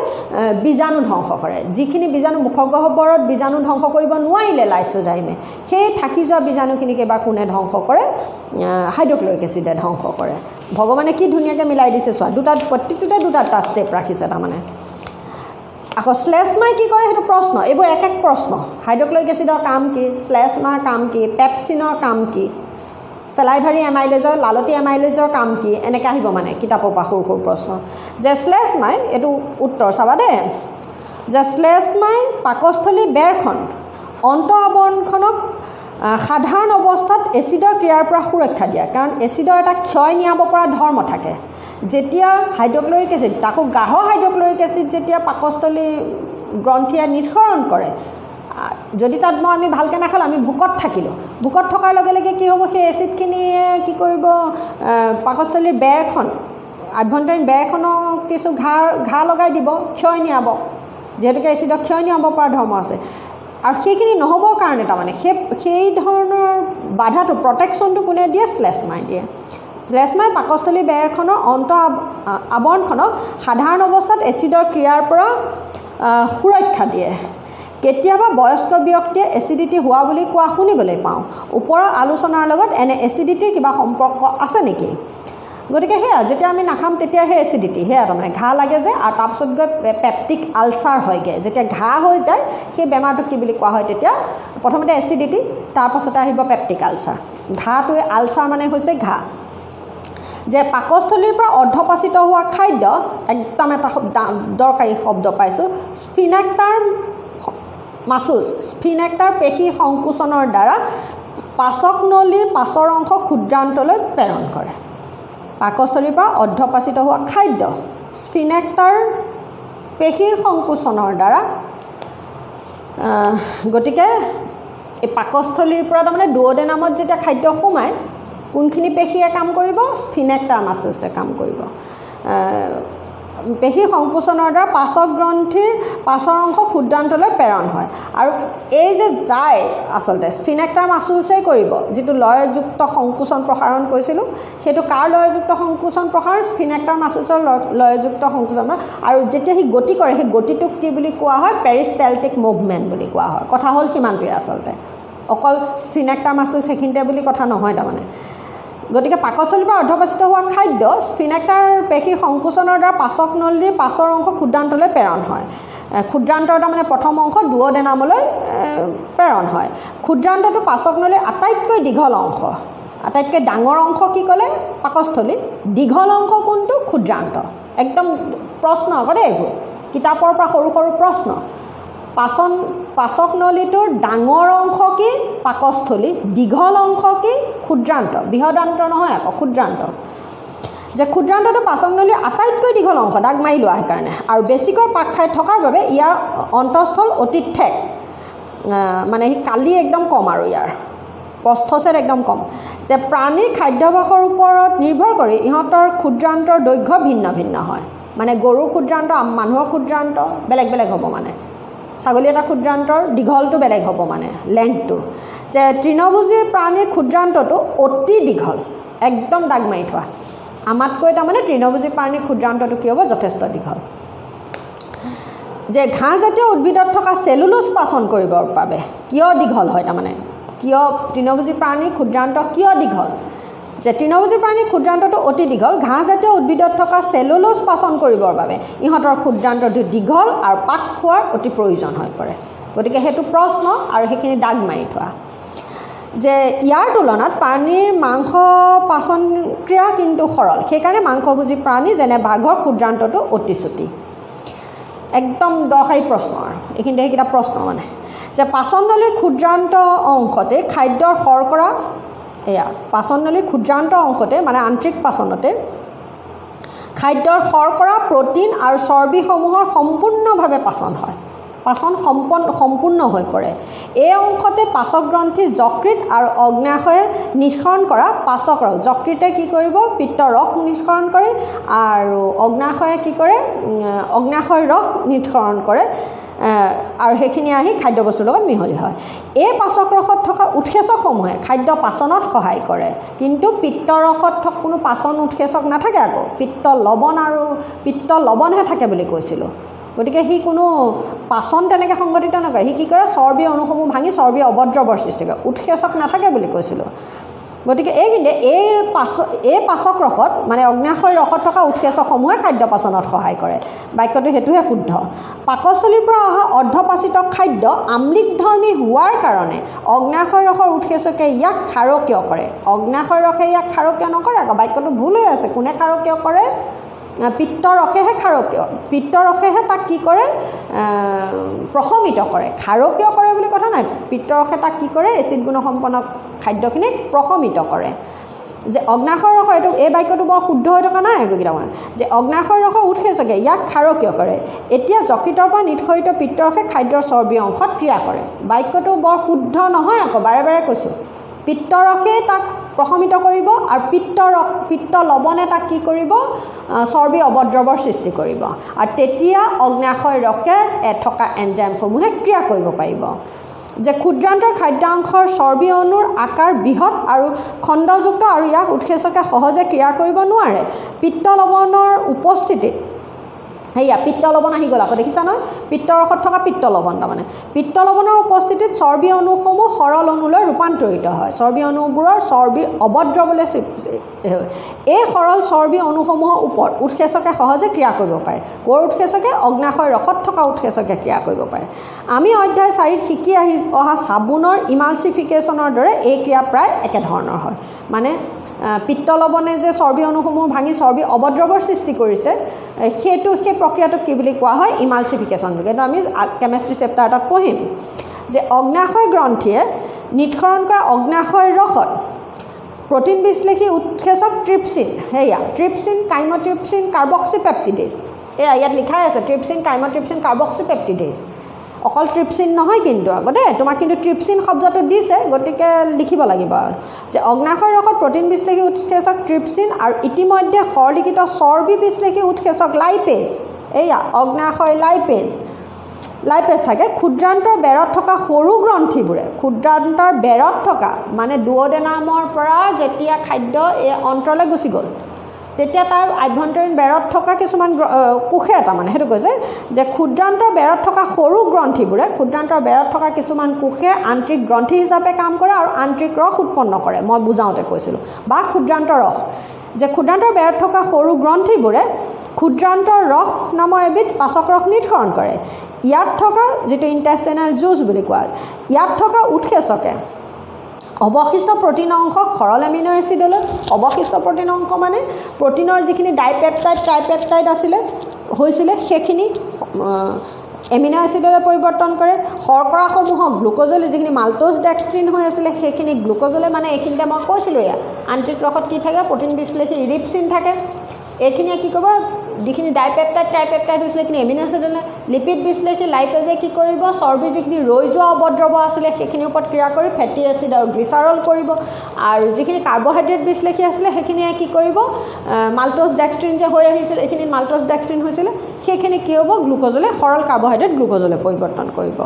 বীজাণু ধ্বংস কৰে। যিখিনি বীজাণু মুখগহ্বৰত বীজাণু ধ্বংস কৰিব নোৱাৰিলে লাইচোজাইমে, সেই থাকি যোৱা বীজাণুখিনিক এবাৰ কোনে ধ্বংস কৰে? হাইড্ৰক্লৰিক এচিডে ধ্বংস কৰে। ভগৱানে কি ধুনীয়াকৈ মিলাই দিছে চোৱা, প্ৰত্যেকটোতে দুটা ষ্টেপ ৰাখিছে তাৰমানে। আকৌ শ্লেষ্মাই কি কৰে সেইটো প্ৰশ্ন, এইবোৰ এক এক প্ৰশ্ন। হাইড্ৰক্লৰিক এচিডৰ কাম কি? শ্লেষ্মাৰ কাম কি? পেপচিনৰ কাম কি? চেলাইভাৰী এমাইলেজৰ, লালতী এমাইলেজৰ কাম কি? এনেকৈ আহিব মানে কিতাপৰ পৰা সৰু সৰু প্ৰশ্ন। যে শ্লেষ্মাই, এইটো উত্তৰ চাবা দেই, যে শ্লেষ্মাই পাকস্থলী বেৰখন অন্ত আৱৰণখনক সাধাৰণ অৱস্থাত এচিডৰ ক্ৰিয়াৰ পৰা সুৰক্ষা দিয়ে। কাৰণ এচিডৰ এটা ক্ষয় নিয়াব পৰা ধৰ্ম থাকে। যেতিয়া হাইড্ৰক্লৰিক এচিড, তাকো গাঢ় হাইড্ৰক্লৰিক এচিড যেতিয়া পাকস্থলী গ্ৰন্থিয়ে নিঃসৰণ কৰে, যদি তাত আমি ভালকৈ নাখালোঁ, আমি ভোকত থাকিলোঁ, ভোকত থকাৰ লগে লগে কি হ'ব? সেই এচিডখিনিয়ে কি কৰিব? পাকস্থলীৰ বেৰখন, আভ্যন্তৰীণ বেৰখনক কিছু ঘাঁ লগাই দিব, ক্ষয় নিয়াব, যিহেতুকে এচিডক ক্ষয় নিয়াব পৰা ধৰ্ম আছে। আৰু সেইখিনি নহ'বৰ কাৰণে তাৰমানে সেই ধৰণৰ বাধাটো, প্ৰটেকশ্যনটো কোনে দিয়ে? শ্লেষ্মাই দিয়ে। শ্লেষ্মাই পাকস্থলী বেৰখনৰ অন্ত আৱৰণখনক সাধাৰণ অৱস্থাত এচিডৰ ক্ৰিয়াৰ পৰা সুৰক্ষা দিয়ে। কেতিয়াবা বয়স্ক ব্যক্তিয়ে এচিডিটি হোৱা বুলি কোৱা শুনিবলৈ পাওঁ। ওপৰৰ আলোচনাৰ লগত এনে এচিডিটিৰ কিবা সম্পৰ্ক আছে নেকি? গতিকে সেয়া যেতিয়া আমি নাখাম তেতিয়া সেই এচিডিটি, সেয়া তাৰমানে ঘাঁ লাগে যে, আৰু তাৰপিছত গৈ পেপটিক আলচাৰ হয়গৈ। যেতিয়া ঘাঁ হৈ যায় সেই বেমাৰটোক কি বুলি কোৱা হয়? তেতিয়া প্ৰথমতে এচিডিটি, তাৰপাছতে আহিব পেপটিক আলচাৰ। ঘাঁটোৱে আলচাৰ মানে হৈছে ঘাঁ। যে পাকস্থলীৰ পৰা অৰ্ধপাচিত হোৱা খাদ্য, একদম এটা দৰকাৰী শব্দ পাইছোঁ, স্ফিনেক্টাৰ মাছুলছ, স্ফিনেক্টাৰ পেশীৰ সংকোচনৰ দ্বাৰা পাচক নলীৰ পাছৰ অংশ ক্ষুদ্ৰান্তলৈ প্ৰেৰণ কৰে। পাকস্থলীৰ পৰা অৰ্ধপাচিত হোৱা খাদ্য স্ফিনেক্টাৰ পেশীৰ সংকোচনৰ দ্বাৰা, গতিকে এই পাকস্থলীৰ পৰা তাৰমানে দুঅডেনামত যেতিয়া খাদ্য সোমায়, কোনখিনি পেশীয়ে কাম কৰিব? স্ফিনেক্টাৰ মাছলছে কাম কৰিব। পেশী সংকোচনৰ দ্বাৰা পাচক গ্ৰন্থিৰ পাচৰ অংশ ক্ষুদ্ৰান্তলৈ প্ৰেৰণ হয় আৰু এই যে যায় আচলতে স্ফিনেক্টাৰ মাছুলছে কৰিব যিটো লয়যুক্ত সংকোচন প্ৰসাৰণ কৈছিলোঁ সেইটো কাৰ লয়যুক্ত সংকোচন প্ৰসাৰণ স্ফিনেক্টাৰ মাছুলছৰ লয়যুক্ত সংকোচন আৰু যেতিয়া সি গতি কৰে সেই গতিটোক কি বুলি কোৱা হয় পেৰিষ্টেলটিক মুভমেণ্ট বুলি কোৱা হয় কথা হ'ল সিমানটোৱে আচলতে অকল স্ফিনেক্টাৰ মাছুলছ সেইখিনিতে বুলি কথা নহয় তাৰমানে গতিকে পাকস্থলীৰ পৰা অৰ্ধপাচিত হোৱা খাদ্য স্ফিনেক্টাৰ পেশী সংকোচনৰ দ্বাৰা পাচক নলীৰ পাচৰ অংশ ক্ষুদ্ৰান্তলৈ প্ৰেৰণ হয় ক্ষুদ্ৰান্তৰ তাৰমানে প্ৰথম অংশ দুঅডেনামলৈ প্ৰেৰণ হয় ক্ষুদ্ৰান্তটো পাচক নলীৰ আটাইতকৈ দীঘল অংশ আটাইতকৈ ডাঙৰ অংশ কি ক'লে পাকস্থলীৰ দীঘল অংশ কোনটো ক্ষুদ্ৰান্ত একদম প্ৰশ্ন আকৌ দেই এইবোৰ কিতাপৰ পৰা সৰু সৰু প্ৰশ্ন পাচক নলীটোৰ ডাঙৰ অংশ কি পাকস্থলী দীঘল অংশ কি ক্ষুদ্ৰান্ত বৃহদান্ত নহয় আকৌ ক্ষুদ্ৰান্ত যে ক্ষুদ্ৰান্তটো পাচক নলীৰ আটাইতকৈ দীঘল অংশ দাগ মাৰি লোৱা সেইকাৰণে আৰু বেছিকৈ পাক খাই থকাৰ বাবে ইয়াৰ অন্তঃস্থল অতি ঠেক মানে সি কালি একদম কম আৰু ইয়াৰ প্ৰস্থছেদ একদম কম যে প্ৰাণীৰ খাদ্যাভ্যাসৰ ওপৰত নিৰ্ভৰ কৰি ইহঁতৰ ক্ষুদ্ৰান্তৰ দৈৰ্ঘ্য ভিন্ন ভিন্ন হয় মানে গৰুৰ ক্ষুদ্ৰান্ত মানুহৰ ক্ষুদ্ৰান্ত বেলেগ বেলেগ হ'ব মানে ছাগলী এটা ক্ষুদ্ৰান্তৰ দীঘলটো বেলেগ হ'ব মানে লেংথটো যে তৃণভোজী প্ৰাণীৰ ক্ষুদ্ৰান্তটো অতি দীঘল একদম দাগ মাৰি থোৱা আমাতকৈ তাৰমানে তৃণভোজী প্ৰাণীৰ ক্ষুদ্ৰান্তটো কি হ'ব যথেষ্ট দীঘল যে ঘাঁহজাতীয় উদ্ভিদত থকা চেলুলোজ পাচন কৰিবৰ বাবে কিয় দীঘল হয় তাৰমানে কিয় তৃণভোজী প্ৰাণীৰ ক্ষুদ্ৰান্ত কিয় দীঘল যে তৃণভোজী প্ৰাণীৰ ক্ষুদ্ৰান্তটো অতি দীঘল ঘাঁহজাতীয় উদ্ভিদত থকা চেলুলোজ পাচন কৰিবৰ বাবে ইহঁতৰ ক্ষুদ্ৰান্তটো দীঘল আৰু পাক খোৱাৰ অতি প্ৰয়োজন হৈ পৰে গতিকে সেইটো প্ৰশ্ন আৰু সেইখিনি দাগ মাৰি থোৱা যে ইয়াৰ তুলনাত প্ৰাণীৰ মাংস পাচন ক্ৰিয়া কিন্তু সৰল সেইকাৰণে মাংসভোজী প্ৰাণী যেনে বাঘৰ ক্ষুদ্ৰান্তটো অতি চুটি একদম দৰকাৰী প্ৰশ্ন আৰু এইখিনিতে সেইকেইটা প্ৰশ্ন মানে যে পাচন নলীৰ ক্ষুদ্ৰান্ত অংশতে খাদ্যৰ শৰ্কৰা এয়া পাচন নলীৰ ক্ষুদ্ৰান্ত অংশতে মানে আন্তৰিক পাচনতে খাদ্যৰ শৰ্কৰা প্ৰ'টিন আৰু চৰ্বিসমূহৰ সম্পূৰ্ণভাৱে পাচন হয় পাচন সম্পূৰ্ণ হৈ পৰে এই অংশতে পাচক গ্ৰন্থি যকৃত আৰু অগ্নাশয়ে নিষ্কৰণ কৰা পাচক ৰস যকৃতে কি কৰিব পিত্ত ৰস নিষ্কৰণ কৰে আৰু অগ্নাশয়ে কি কৰে অগ্নাশয় ৰস নিষ্কৰণ কৰে আৰু সেইখিনি আহি খাদ্যবস্তুৰ লগত মিহলি হয় এই পাচক ৰসত থকা উৎসেচকসমূহে খাদ্য পাচনত সহায় কৰে কিন্তু পিত্ত ৰসত থকা কোনো পাচন উৎসেচক নাথাকে আকৌ পিত্ত লৱণহে থাকে বুলি কৈছিলোঁ গতিকে সি কোনো পাচন তেনেকৈ সংঘটিত নকৰে সি কি কৰে চৰ্বি অণুসমূহ ভাঙি চৰ্বি অৱদ্ৰৱৰ সৃষ্টি কৰে উৎসেচক নাথাকে বুলি কৈছিলোঁ গতিকে এই পাচক ৰসত মানে অগ্নাশয় ৰসত থকা উৎসেচকসমূহে খাদ্য পাচনত সহায় কৰে বাক্যটো সেইটোহে শুদ্ধ পাকস্থলীৰ পৰা অহা অৰ্ধপাচিত খাদ্য আম্লিকধৰ্মী হোৱাৰ কাৰণে অগ্নাশয় ৰসৰ উৎসেচকে ইয়াক ক্ষাৰকীয় কৰে অগ্নাশয় ৰসে ইয়াক ক্ষাৰকীয় নকৰে আকৌ বাক্যটো ভুল হৈ আছে কোনে ক্ষাৰকীয় কৰে পিত্ত ৰসেহে তাক কি কৰে প্ৰশমিত কৰে ক্ষাৰকীয় কৰে বুলি কথা নাই পিত্ত ৰসে তাক কি কৰে এচিড গুণসম্পন্ন খাদ্যখিনিক প্ৰশমিত কৰে যে অগ্নাশয় ৰস এইটো এই বাক্যটো বৰ শুদ্ধ হৈ থকা নাই একোকেইটা মানে যে অগ্নাশয় ৰসৰ উৎসেচকে ইয়াক ক্ষাৰকীয় কৰে এতিয়া যকৃতৰ পৰা নিষ্কাশিত পিত্ত ৰসে খাদ্যৰ চৰ্বি অংশত ক্ৰিয়া কৰে বাক্যটো বৰ শুদ্ধ নহয় আকৌ বাৰে বাৰে কৈছোঁ পিত্ত ৰসে তাক প্ৰশমিত কৰিব আৰু পিত্ত লৱণে তাক কি কৰিব চৰ্বি অৱদ্ৰৱৰ সৃষ্টি কৰিব আৰু তেতিয়া অগ্নাশয় ৰসে থকা এনজাইমসমূহে ক্ৰিয়া কৰিব পাৰিব যে ক্ষুদ্ৰান্তৰ খাদ্যাংশৰ চৰ্বি অণুৰ আকাৰ বৃহৎ আৰু খণ্ডযুক্ত আৰু ইয়াক উৎসেচকে সহজে ক্ৰিয়া কৰিব নোৱাৰে পিত্ত লৱণৰ উপস্থিতিত সেয়া পিত্ত লৱণ আহি গ'ল আকৌ দেখিছা নহয় পিত্ত ৰসত থকা পিত্ত লৱণ তাৰমানে পিত্ত লৱণৰ উপস্থিতিত চৰ্বি অণুসমূহ সৰল অণুলৈ ৰূপান্তৰিত হয় চৰ্বি অণুবোৰৰ চৰ্বি অৱদ্ৰৱলৈ এই সৰল চৰ্বি অণুসমূহৰ ওপৰত উৎসেচকে সহজে ক্ৰিয়া কৰিব পাৰে ক'ৰ উৎসেচকে অগ্নাশয় ৰসত থকা উৎসেচকে ক্ৰিয়া কৰিব পাৰে আমি অধ্যায় 4ত শিকি অহা চাবোনৰ ইমালচিফিকেশ্যনৰ দৰে এই ক্ৰিয়া প্ৰায় একেধৰণৰ হয় মানে পিত্ত লৱণে যে চৰ্বি অণুসমূহ ভাঙি চৰ্বি অৱদ্ৰৱৰ সৃষ্টি কৰিছে সেই প্ৰক্ৰিয়াটোক কি বুলি কোৱা হয় ইমালচিফিকেশ্যন বুলি কিন্তু আমি কেমেষ্ট্ৰি চেপ্টাৰ এটাত পঢ়িম যে অগ্নাশয় গ্ৰন্থিয়ে নিষ্কৰণ কৰা অগ্নাশয় ৰসত প্ৰ'টিন বিশ্লেষী উৎসেচক ট্ৰিপচিন সেয়া ট্ৰিপচিন কাইম'ট্ৰিপচিন কাৰ্বক্সিপেপটিডেজ এয়া ইয়াত লিখাই আছে ট্ৰিপচিন কাইম'ট্ৰিপচিন কাৰ্বক্সিপেপটিডেজ অকল ট্ৰিপচিন নহয় কিন্তু আগতে তোমাক কিন্তু ট্ৰিপচিন শব্দটো দিছে, গতিকে লিখিব লাগিব যে অগ্নাশয় ৰসত প্ৰ'টিন বিশ্লেষী উৎসেচক ট্ৰিপচিন আৰু ইতিমধ্যে সৰলিখিত চৰ্বি বিশ্লেষী উৎসেচক লাইপেজ, এয়া অগ্নাশয় লাইপেজ থাকে। ক্ষুদ্ৰান্তৰ বেৰত থকা সৰু গ্ৰন্থিবোৰে, ক্ষুদ্ৰান্তৰ বেৰত থকা মানে দুঅডেনামৰ পৰা যেতিয়া খাদ্য এই অন্ত্ৰলৈ গুচি গ'ল তেতিয়া তাৰ আভ্যন্তৰীণ বেৰত থকা কিছুমান কোষে এটা মানে সেইটো কৈছে যে ক্ষুদ্ৰান্তৰ বেৰত থকা সৰু গ্ৰন্থিবোৰে, ক্ষুদ্ৰান্তৰ বেৰত থকা কিছুমান কোষে আন্তৰিক গ্ৰন্থি হিচাপে কাম কৰে আৰু আন্তৰিক ৰস উৎপন্ন কৰে। মই বুজাওঁতে কৈছিলোঁ বা ক্ষুদ্ৰান্তৰ ৰস, যে ক্ষুদ্ৰান্তৰ বেৰত থকা সৰু গ্ৰন্থিবোৰে ক্ষুদ্ৰান্তৰ ৰস নামৰ এবিধ পাচক ৰস নিৰ্গমন কৰে। ইয়াত থকা যিটো ইণ্টেষ্টাইনেল জুচ বুলি কোৱা, ইয়াত থকা উৎসেচকে অৱশিষ্ট প্ৰ'টিন অংশক সৰল এমিনো এচিডলৈ, অৱশিষ্ট প্ৰ'টিন অংশ মানে প্ৰ'টিনৰ যিখিনি ডাইপেপটাইড ট্ৰাইপেপটাইড হৈছিলে সেইখিনি এমিনো এচিডলৈ পৰিৱৰ্তন কৰে। শৰ্কৰাসমূহক গ্লুক'জলৈ, যিখিনি মাল্টোজ ডেক্সট্ৰিন হৈ আছিলে সেইখিনি গ্লুক'জলৈ, মানে এইখিনিতে মই কৈছিলোঁ এয়া আন্তৰিক ৰসত কি থাকে, প্ৰ'টিন বিশ্লেষী ৰিপচিন থাকে। এইখিনিয়ে কি ক'ব, যিখিনি ডাইপেপটাইড ট্ৰাইপেপটাইড হৈছিলে সেইখিনি এমিনো এচিডলৈ, লিপিড বিশ্লেষী লাইপেজে কি কৰিব, চৰ্বিৰ যিখিনি ৰৈ যোৱা অৱদ্ৰৱ আছিলে সেইখিনিৰ ওপৰত ক্ৰিয়া কৰি ফেটি এচিড আৰু গ্লিচাৰল কৰিব। আৰু যিখিনি কাৰ্বহাইড্ৰেট বিশ্লেষী আছিলে সেইখিনিয়ে কি কৰিব, মাল্টোজ ডেক্সট্ৰিন যে হৈ আহিছিলে, এইখিনি মাল্টোজ ডেক্সট্ৰিন হৈছিলে সেইখিনি কি হ'ব, গ্লুক'জলৈ, সৰল কাৰ্বহাইড্ৰেট গ্লুক'জলৈ পৰিৱৰ্তন কৰিব।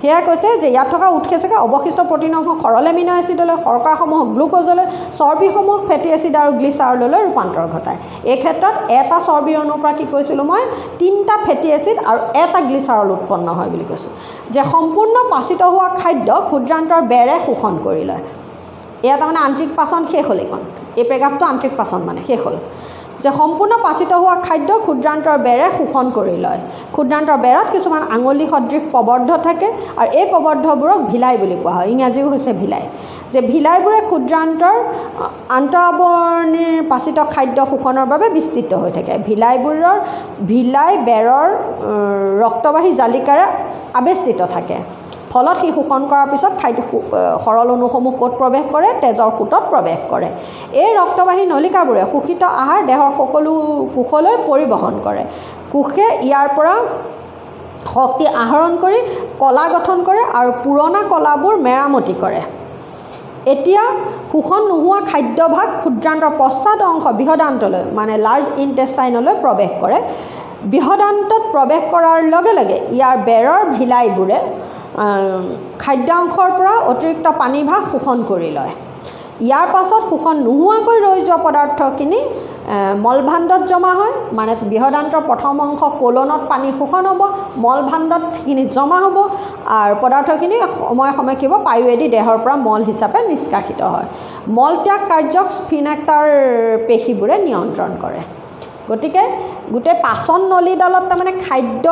সেয়াই কৈছে যে ইয়াত থকা উৎসেচকে অৱশিষ্ট প্ৰ'টিন অংশ সৰল এমিনো এচিডলৈ, শৰ্কৰাসমূহক গ্লুক'জলৈ, চৰ্বিসমূহক ফেটি এচিড আৰু গ্লিচাৰললৈ ৰূপান্তৰ ঘটায়। এই ক্ষেত্ৰত এটা চৰ্বিৰ অণুৰ পৰা কি কৈছিলোঁ মই, 3টা ফেটি এচিড আৰু 1টা গ্লিচাৰল উৎপন্ন হয় বুলি কৈছোঁ। যে সম্পূৰ্ণ পাচিত হোৱা খাদ্য ক্ষুদ্ৰান্তৰ বেৰে শোষণ কৰি লয়। এয়া তাৰমানে আন্তৰিক পাচন শেষ হ'ল, এই পেৰাগ্ৰাফটো আন্তৰিক পাচন মানে শেষ হ'ল। যে সম্পূৰ্ণ পাচিত হোৱা খাদ্য ক্ষুদ্ৰান্তৰ বেৰে শোষণ কৰি লয়। ক্ষুদ্ৰান্তৰ বেৰত কিছুমান আঙুলি সদৃশ প্ৰবৰ্ধ থাকে আৰু এই প্ৰবৰ্ধবোৰক ভিলাই বুলি কোৱা হয়, ইংৰাজীও হৈছে ভিলাই। যে ভিলাইবোৰে ক্ষুদ্ৰান্তৰ আন্তঃআৱৰণীৰ পাচিত খাদ্য শোষণৰ বাবে বিস্তৃত হৈ থাকে। ভিলাই বেৰৰ ৰক্তবাহী জালিকাৰে আবেষ্টিত থাকে। ফলত সি শোষণ কৰাৰ পিছত খাদ্য সৰল অণুসমূহ ক'ত প্ৰৱেশ কৰে, তেজৰ সোঁতত প্ৰৱেশ কৰে। এই ৰক্তবাহী নলিকাবোৰে শোষিত আহাৰ দেহৰ সকলো কোষলৈ পৰিবহণ কৰে। কোষে ইয়াৰ পৰা শক্তি আহৰণ কৰি কলা গঠন কৰে আৰু পুৰণা কলাবোৰ মেৰামতি কৰে। এতিয়া শোষণ নোহোৱা খাদ্যভাগ ক্ষুদ্ৰান্তৰ পশ্চাদ অংশ বৃহদান্তলৈ মানে লাৰ্জ ইণ্টেষ্টাইনলৈ প্ৰৱেশ কৰে। বৃহদান্তত প্ৰৱেশ কৰাৰ লগে লগে ইয়াৰ বেৰৰ ভিলাইবোৰে খাদ্যাংশৰ পৰা অতিৰিক্ত পানীভাগ শোষণ কৰি লয়। ইয়াৰ পাছত শোষণ নোহোৱাকৈ ৰৈ যোৱা পদাৰ্থখিনি মলভাণ্ডত জমা হয়, মানে বৃহদান্তৰ প্ৰথম অংশ কোলনত পানী শোষণ হ'ব, মলভাণ্ডত সেইখিনি জমা হ'ব আৰু পদাৰ্থখিনি সময়ে সময়ে কি হ'ব, পায়োৱেদি দেহৰ পৰা মল হিচাপে নিষ্কাশিত হয়। মলত্যাগ কাৰ্যক স্ফিনেক্টাৰ পেশীবোৰে নিয়ন্ত্ৰণ কৰে। গতিকে গোটেই পাচন নলীডালত তাৰমানে খাদ্য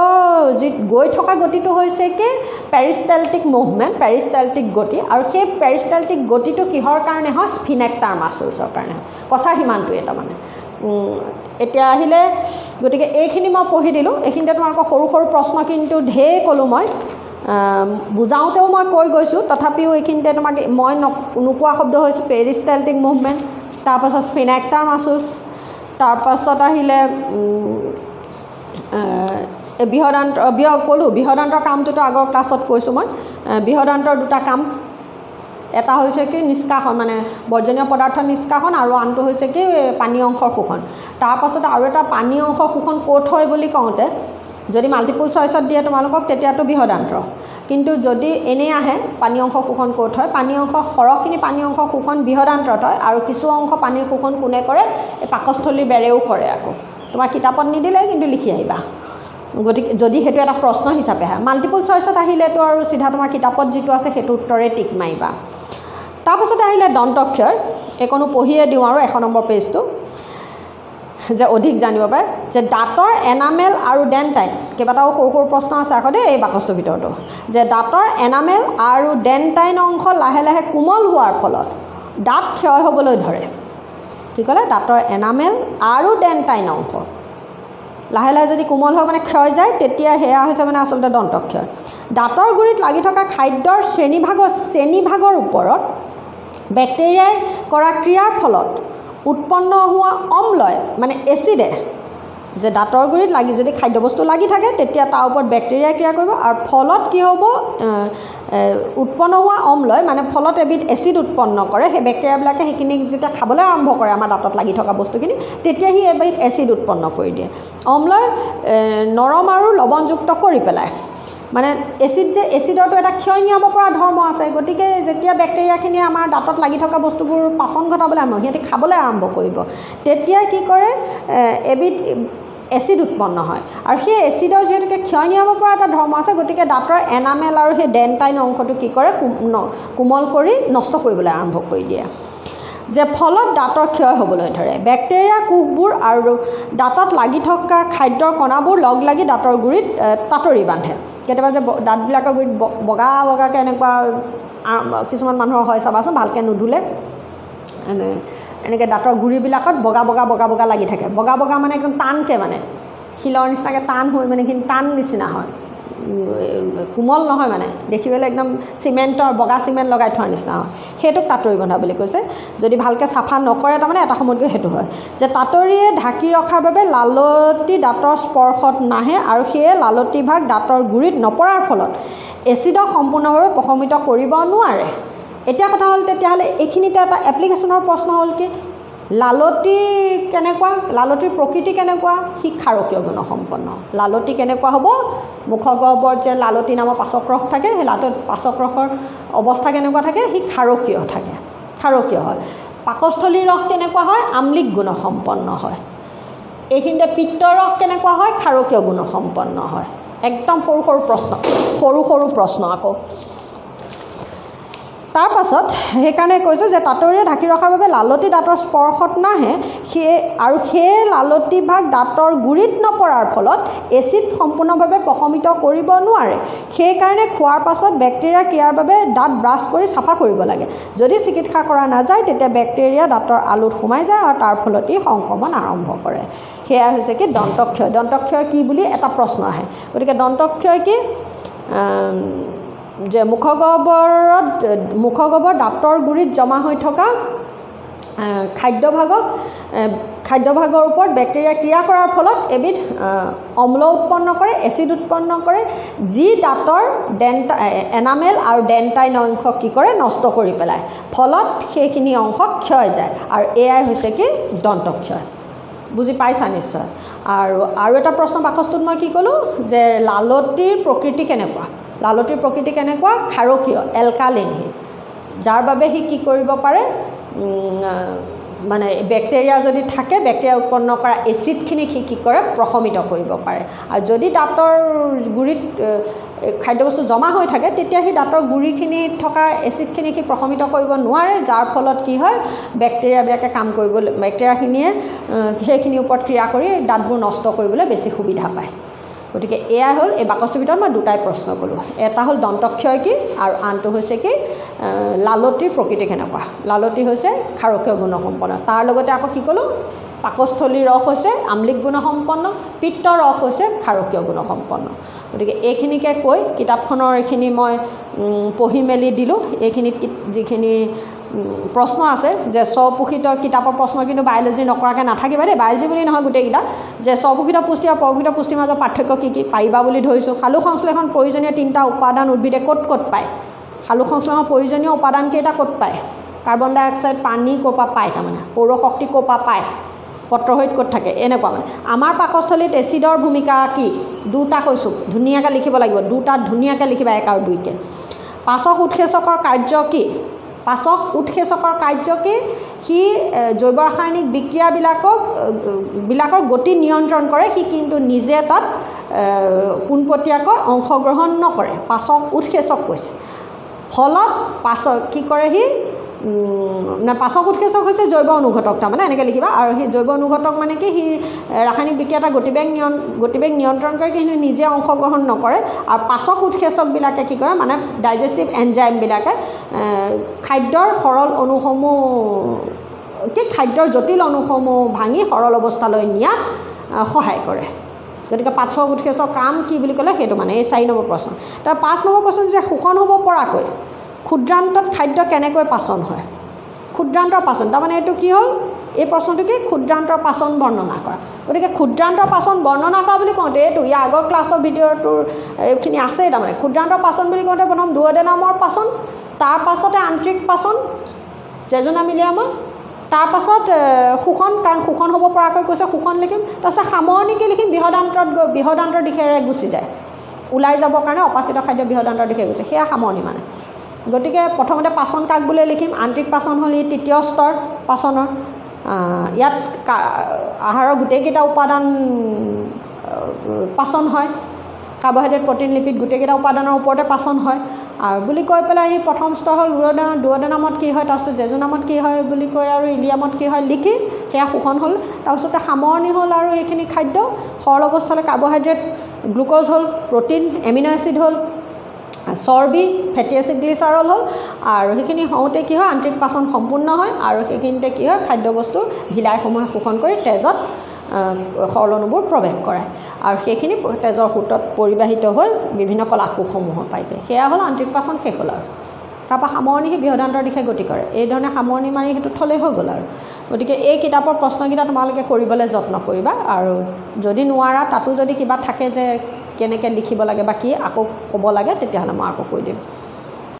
যি গৈ থকা গতিটো হৈছে কি পেৰিষ্টেলটিক মুভমেণ্ট, পেৰিষ্টেলটিক গতি, আৰু সেই পেৰিষ্টেলটিক গতিটো কিহৰ কাৰণে হয়, স্ফিনেক্টাৰ মাছলছৰ কাৰণে হয়। কথা সিমানটোৱে তাৰমানে। এতিয়া আহিলে, গতিকে এইখিনি মই পঢ়ি দিলোঁ। এইখিনিতে তোমালোকৰ সৰু সৰু প্ৰশ্ন কিন্তু ঢেৰ ক'লোঁ মই, বুজাওঁতেও মই কৈ গৈছোঁ, তথাপিও এইখিনিতে তোমাক মই নোকোৱা শব্দ হৈছে পেৰিষ্টেলটিক মুভমেণ্ট, তাৰপাছত স্ফিনেক্টাৰ মাছলছ, তাৰপাছত আহিলে বৃহদান্তৰ কামটোতো আগৰ ক্লাছত কৈছোঁ মই। বৃহদান্তৰ দুটা কাম, এটা হৈছে কি নিষ্কাশন, মানে বৰ্জনীয় পদাৰ্থ নিষ্কাশন, আৰু আনটো হৈছে কি পানী অংশৰ শোষণ। তাৰপাছত আৰু এটা পানী অংশৰ শোষণ ক'ত হয় বুলি কওঁতে, যদি মাল্টিপুল চইচত দিয়ে তোমালোকক তেতিয়াতো বৃহদান্ত্ৰ, কিন্তু যদি এনেই আহে পানী অংশ শোষণ ক'ত হয়, পানী অংশ সৰহখিনি পানী অংশ শোষণ বৃহদান্ত্ৰত হয়, আৰু কিছু অংশ পানীৰ শোষণ কোনে কৰে, এই পাকস্থলীৰ বেৰেও কৰে। আকৌ তোমাৰ কিতাপত নিদিলে কিন্তু লিখি আহিবা, গতিকে যদি সেইটো এটা প্ৰশ্ন হিচাপে আহে। মাল্টিপুল চইচত আহিলেতো আৰু চিধা তোমাৰ কিতাপত যিটো আছে সেইটো উত্তৰে টিক মাৰিবা। তাৰপাছতে আহিলে দন্তক্ষয়, এইকণো পঢ়িয়ে দিওঁ আৰু 1 নম্বৰ পেজটো, যে অধিক জানিব পাৰে যে দাঁতৰ এনামেল আৰু ডেণ্টাইন, কেইবাটাও সৰু সৰু প্ৰশ্ন আছে আকৌ দেই এই বাকচটোৰ ভিতৰতো, যে দাঁতৰ এনামেল আৰু ডেণ্টাইন অংশ লাহে লাহে কোমল হোৱাৰ ফলত দাঁত ক্ষয় হ'বলৈ ধৰে। কি ক'লে, দাঁতৰ এনামেল আৰু ডেণ্টাইন অংশ লাহে লাহে যদি কোমল হৈ মানে ক্ষয় যায়, তেতিয়া সেয়া হৈছে মানে আচলতে দন্তক্ষয়। দাঁতৰ গুৰিত লাগি থকা খাদ্যৰ শ্ৰেণীভাগৰ ওপৰত বেক্টেৰিয়াই কৰা ক্ৰিয়াৰ ফলত উৎপন্ন হোৱা অম্লয় মানে এচিডে যে দাঁতৰ গুৰিত লাগি যদি খাদ্যবস্তু লাগি থাকে তেতিয়া তাৰ ওপৰত বেক্টেৰিয়াই ক্ৰিয়া কৰিব আৰু ফলত কি হ'ব উৎপন্ন হোৱা অম্লই মানে ফলত এবিধ এচিড উৎপন্ন কৰে সেই বেক্টেৰিয়াবিলাকে সেইখিনি যেতিয়া খাবলৈ আৰম্ভ কৰে আমাৰ দাঁতত লাগি থকা বস্তুখিনি তেতিয়া সি এবিধ এচিড উৎপন্ন কৰি দিয়ে অম্লই নৰম আৰু লৱণযুক্ত কৰি পেলায় মানে এচিডৰটো এটা ক্ষয় নিয়াব পৰা ধৰ্ম আছে গতিকে যেতিয়া বেক্টেৰিয়াখিনিয়ে আমাৰ দাঁতত লাগি থকা বস্তুবোৰ পাচন ঘটাবলৈ আৰম্ভ সিহঁতি খাবলৈ আৰম্ভ কৰিব তেতিয়া কি কৰে এবিধ এচিড উৎপন্ন হয় আৰু সেই এচিডৰ যিহেতুকে ক্ষয় নিয়াব পৰা এটা ধৰ্ম আছে গতিকে দাঁতৰ এনামেল আৰু সেই ডেণ্টাইন অংশটো কি কৰে কোমল কৰি নষ্ট কৰিবলৈ আৰম্ভ কৰি দিয়ে যে ফলত দাঁতৰ ক্ষয় হ'বলৈ ধৰে বেক্টেৰিয়া কোষবোৰ আৰু দাঁতত লাগি থকা খাদ্যৰ কণাবোৰ লগ লাগি দাঁতৰ গুৰিত তাঁতৰি বান্ধে কেতিয়াবা যে দাঁতবিলাকৰ গুৰিত বগা বগাকৈ এনেকুৱা কিছুমান মানুহৰ হয় চাবাচোন ভালকৈ নুধুলে এনেকৈ দাঁতৰ গুৰিবিলাকত বগা বগা লাগি থাকে বগা মানে একদম টানকৈ মানে শিলৰ নিচিনাকৈ টান হৈ মানে সেইখিনি টান নিচিনা হয় কোমল নহয় মানে দেখিবলৈ একদম চিমেণ্টৰ বগা চিমেণ্ট লগাই থোৱাৰ নিচিনা হয় সেইটোক তাঁতৰি বন্ধা বুলি কৈছে যদি ভালকৈ চাফা নকৰে তাৰমানে এটা সময়ত গৈ সেইটো হয় যে তাঁতৰিয়ে ঢাকি ৰখাৰ বাবে লালতি দাঁতৰ স্পৰ্শত নাহে আৰু সেয়ে লালতি ভাগ দাঁতৰ গুৰিত নপৰাৰ ফলত এচিডক সম্পূৰ্ণভাৱে প্ৰশমিত কৰিব নোৱাৰে এতিয়া কথা হ'ল তেতিয়াহ'লে এইখিনিতে এটা এপ্লিকেশ্যনৰ প্ৰশ্ন হ'ল কি লালতিৰ প্ৰকৃতি কেনেকুৱা সি ক্ষাৰকীয় গুণসম্পন্ন লালতি কেনেকুৱা হ'ব মুখগহ্বৰত যে লালতি নামৰ পাচক থাকে সেই পাচক ৰসৰ অৱস্থা কেনেকুৱা থাকে সি ক্ষাৰকীয় হয় পাকস্থলীৰ ৰস কেনেকুৱা হয় আম্লিক গুণসম্পন্ন হয় এইখিনিতে পিত্তৰ ৰস কেনেকুৱা হয় ক্ষাৰকীয় গুণসম্পন্ন হয় একদম সৰু প্ৰশ্ন আকৌ তাৰ পাছত সেইকাৰণে কৈছে যে তাঁতৰিয়ে ঢাকি ৰখাৰ বাবে লালতি দাঁতৰ স্পৰ্শত নাহে সেই লালতি ভাগ দাঁতৰ গুৰিত নপৰাৰ ফলত এচিড সম্পূৰ্ণভাৱে প্ৰশমিত কৰিব নোৱাৰে সেইকাৰণে খোৱাৰ পাছত বেক্টেৰিয়াৰ ক্ৰিয়াৰ বাবে দাঁত ব্ৰাছ কৰি চাফা কৰিব লাগে যদি চিকিৎসা কৰা নাযায় তেতিয়া বেক্টেৰিয়া দাঁতৰ আলুত সোমাই যায় আৰু তাৰ ফলত ই সংক্ৰমণ আৰম্ভ কৰে সেয়া হৈছে কি দন্তক্ষয় কি বুলি এটা প্ৰশ্ন আহে গতিকে দন্তক্ষয় কি যে মুখগহ্বৰ দাঁতৰ গুৰিত জমা হৈ থকা খাদ্যভাগৰ ওপৰত বেক্টেৰিয়া ক্ৰিয়া কৰাৰ ফলত এবিধ অম্ল উৎপন্ন কৰে এচিড উৎপন্ন কৰে যি দাঁতৰ এনামেল আৰু ডেণ্টাইন অংশ কি কৰে নষ্ট কৰি পেলায় ফলত সেইখিনি অংশ ক্ষয় যায় আৰু এয়াই হৈছে কি দন্তক্ষয় বুজি পাইছা নিশ্চয় আৰু এটা প্ৰশ্ন বাকচটোত মই কি ক'লোঁ যে লালতিৰ প্ৰকৃতি কেনেকুৱা ক্ষাৰকীয় এলকালিন যাৰ বাবে সি কি কৰিব পাৰে মানে বেক্টেৰিয়া যদি থাকে বেক্টেৰিয়া উৎপন্ন কৰা এচিডখিনি সি কি কৰে প্ৰশমিত কৰিব পাৰে আৰু যদি দাঁতৰ গুৰিত খাদ্যবস্তু জমা হৈ থাকে তেতিয়া সেই দাঁতৰ গুৰিখিনিত থকা এচিডখিনি সি প্ৰশমিত কৰিব নোৱাৰে যাৰ ফলত কি হয় বেক্টেৰিয়াবিলাকে বেক্টেৰিয়াখিনিয়ে সেইখিনিৰ ওপৰত ক্ৰিয়া কৰি দাঁতবোৰ নষ্ট কৰিবলৈ বেছি সুবিধা পায় গতিকে এয়া হ'ল এই বাকচটোৰ ভিতৰত মই দুটাই প্ৰশ্ন ক'লোঁ এটা হ'ল দন্তক্ষয় কি আৰু আনটো হৈছে কি লালতিৰ প্ৰকৃতি কেনেকুৱা লালতি হৈছে ক্ষাৰকীয় গুণসম্পন্ন তাৰ লগতে আকৌ কি ক'লোঁ পাকস্থলীৰ ৰস হৈছে আম্লিক গুণসম্পন্ন পিত্তৰ ৰস হৈছে ক্ষাৰকীয় গুণসম্পন্ন গতিকে এইখিনিকে কৈ কিতাপখনৰ এইখিনি মই পঢ়ি মেলি দিলোঁ এইখিনিত যিখিনি প্ৰশ্ন আছে যে স্বপোষিত কিতাপৰ প্ৰশ্ন কিন্তু বায়'লজি নকৰাকৈ নাথাকিবা দেই বায়'লজি বুলি নহয় গোটেইকেইটা যে স্বপোষিত পুষ্টি আৰু পৰোক্ষিত পুষ্টিৰ মাজত পাৰ্থক্য কি পাৰিবা বুলি ধৰিছোঁ সালোক সংশ্লেষণ প্ৰয়োজনীয় 3টা উপাদান উদ্ভিদে ক'ত পায় সালোক সংশ্লেষণৰ প্ৰয়োজনীয় উপাদান কেইটা ক'ত পায় কাৰ্বন ডাই অক্সাইড পানী ক'ৰ পৰা পায় তাৰমানে সৌৰশক্তি ক'ৰ পৰা পায় পত্ৰহৈত ক'ত থাকে এনেকুৱা মানে আমাৰ পাকস্থলীত এচিডৰ ভূমিকা কি দুটা কৈছোঁ ধুনীয়াকৈ লিখিব লাগিব দুটাত ধুনীয়াকৈ লিখিবা 1 আৰু 2কৈ পাচক উৎসেচকৰ কাৰ্য কি সি জৈৱ ৰাসায়নিক বিক্ৰিয়াবিলাকৰ গতি নিয়ন্ত্ৰণ কৰে সি কিন্তু নিজে তাত পোনপটীয়াকৈ অংশগ্ৰহণ নকৰে পাচক উৎসেচক কৈছে ফলত কি কৰে সি পাচক উৎসেচক হৈছে জৈৱ অনুঘটক তাৰমানে এনেকৈ লিখিবা আৰু সেই জৈৱ অনুঘটক মানে কি সি ৰাসায়নিক বিক্ৰিয়া এটা গতিবেগ নিয়ন্ত্ৰণ কৰে কিন্তু নিজে অংশগ্ৰহণ নকৰে আৰু পাচক উৎসেচকবিলাকে কি কৰে মানে ডাইজেষ্টিভ এনজাইমবিলাকে খাদ্যৰ জটিল অণুসমূহ ভাঙি সৰল অৱস্থালৈ নিয়াত সহায় কৰে গতিকে পাচক উৎসেচক কাম কি বুলি ক'লে সেইটো মানে এই 4 নম্বৰ প্ৰশ্ন তাৰ 5 নম্বৰ প্ৰশ্ন যে শোষণ হ'ব পৰাকৈ ক্ষুদ্ৰান্তত খাদ্য কেনেকৈ পাচন হয় ক্ষুদ্ৰান্তৰ পাচন তাৰমানে এইটো কি হ'ল এই প্ৰশ্নটো কি ক্ষুদ্ৰান্তৰ পাচন বৰ্ণনা কৰা গতিকে ক্ষুদ্ৰান্তৰ পাচন বৰ্ণনা কৰা বুলি কওঁতে এইটো ইয়াৰ আগৰ ক্লাছৰ ভিডিঅ'টোৰ এইখিনি আছেই তাৰমানে ক্ষুদ্ৰান্তৰ পাচন বুলি কওঁতে প্ৰথম দুঅডেনামৰ পাচন তাৰ পাছতে আন্তৰিক পাচন জেজুনা মিলিয়ামৰ তাৰ পাছত শোষণ কাৰণ শোষণ হ'ব পৰাকৈ কৈছে শোষণ লিখিম তাৰপিছত সামৰণিকে লিখিম বৃহদান্তৰ দিশেৰে গুচি যায় ওলাই যাবৰ কাৰণে অপাচিত খাদ্য বৃহদান্তৰ দিশে গৈছে সেয়া সামৰণি মানে গতিকে প্ৰথমতে পাচন কাক বুলি লিখিম আন্তৰিক পাচন হ'ল ই তৃতীয় স্তৰ পাচনৰ ইয়াত আহাৰৰ গোটেইকেইটা উপাদান পাচন হয় কাৰ্বহাইড্ৰেট প্ৰটিন লিপিড গোটেইকেইটা উপাদানৰ ওপৰতে পাচন হয় আৰু বুলি কৈ পেলাই সি প্ৰথম স্তৰ হ'ল দুঅডেনামত কি হয় তাৰপিছত জেজুনামত কি হয় বুলি কৈ আৰু ইলিয়ামত কি হয় লিখি সেয়া শোষণ হ'ল তাৰপিছতে সামৰণি হ'ল আৰু এইখিনি খাদ্য সৰল অৱস্থালৈ কাৰ্বহাইড্ৰেট গ্লুক'জ হ'ল প্ৰটিন এমিনো এচিড হ'ল চৰ্বি ফেটি এচিড গ্লিচাৰল হ'ল আৰু সেইখিনি হওঁতে কি হয় আন্তৰিক পাচন সম্পূৰ্ণ হয় আৰু সেইখিনিতে কি হয় খাদ্যবস্তুৰ ভিলাইসমূহে শোষণ কৰি তেজত সৰলণুবোৰ প্ৰৱেশ কৰায় আৰু সেইখিনি তেজৰ সোঁতত পৰিবাহিত হৈ বিভিন্ন কলাকোষসমূহৰ পায়গৈ সেয়া হ'ল আন্তৰিক পাচন শেষ হ'ল আৰু তাৰপৰা সামৰণি সি বৃহদান্তৰ দিশে গতি কৰে এইধৰণে সামৰণি মাৰি সেইটো থ'লেই হৈ গ'ল আৰু গতিকে এই কিতাপৰ প্ৰশ্নকেইটা তোমালোকে কৰিবলৈ যত্ন কৰিবা আৰু যদি নোৱাৰা তাতো যদি কিবা থাকে যে কেনেকৈ লিখিব লাগে বা কি আকৌ ক'ব লাগে তেতিয়াহ'লে মই আকৌ কৈ দিম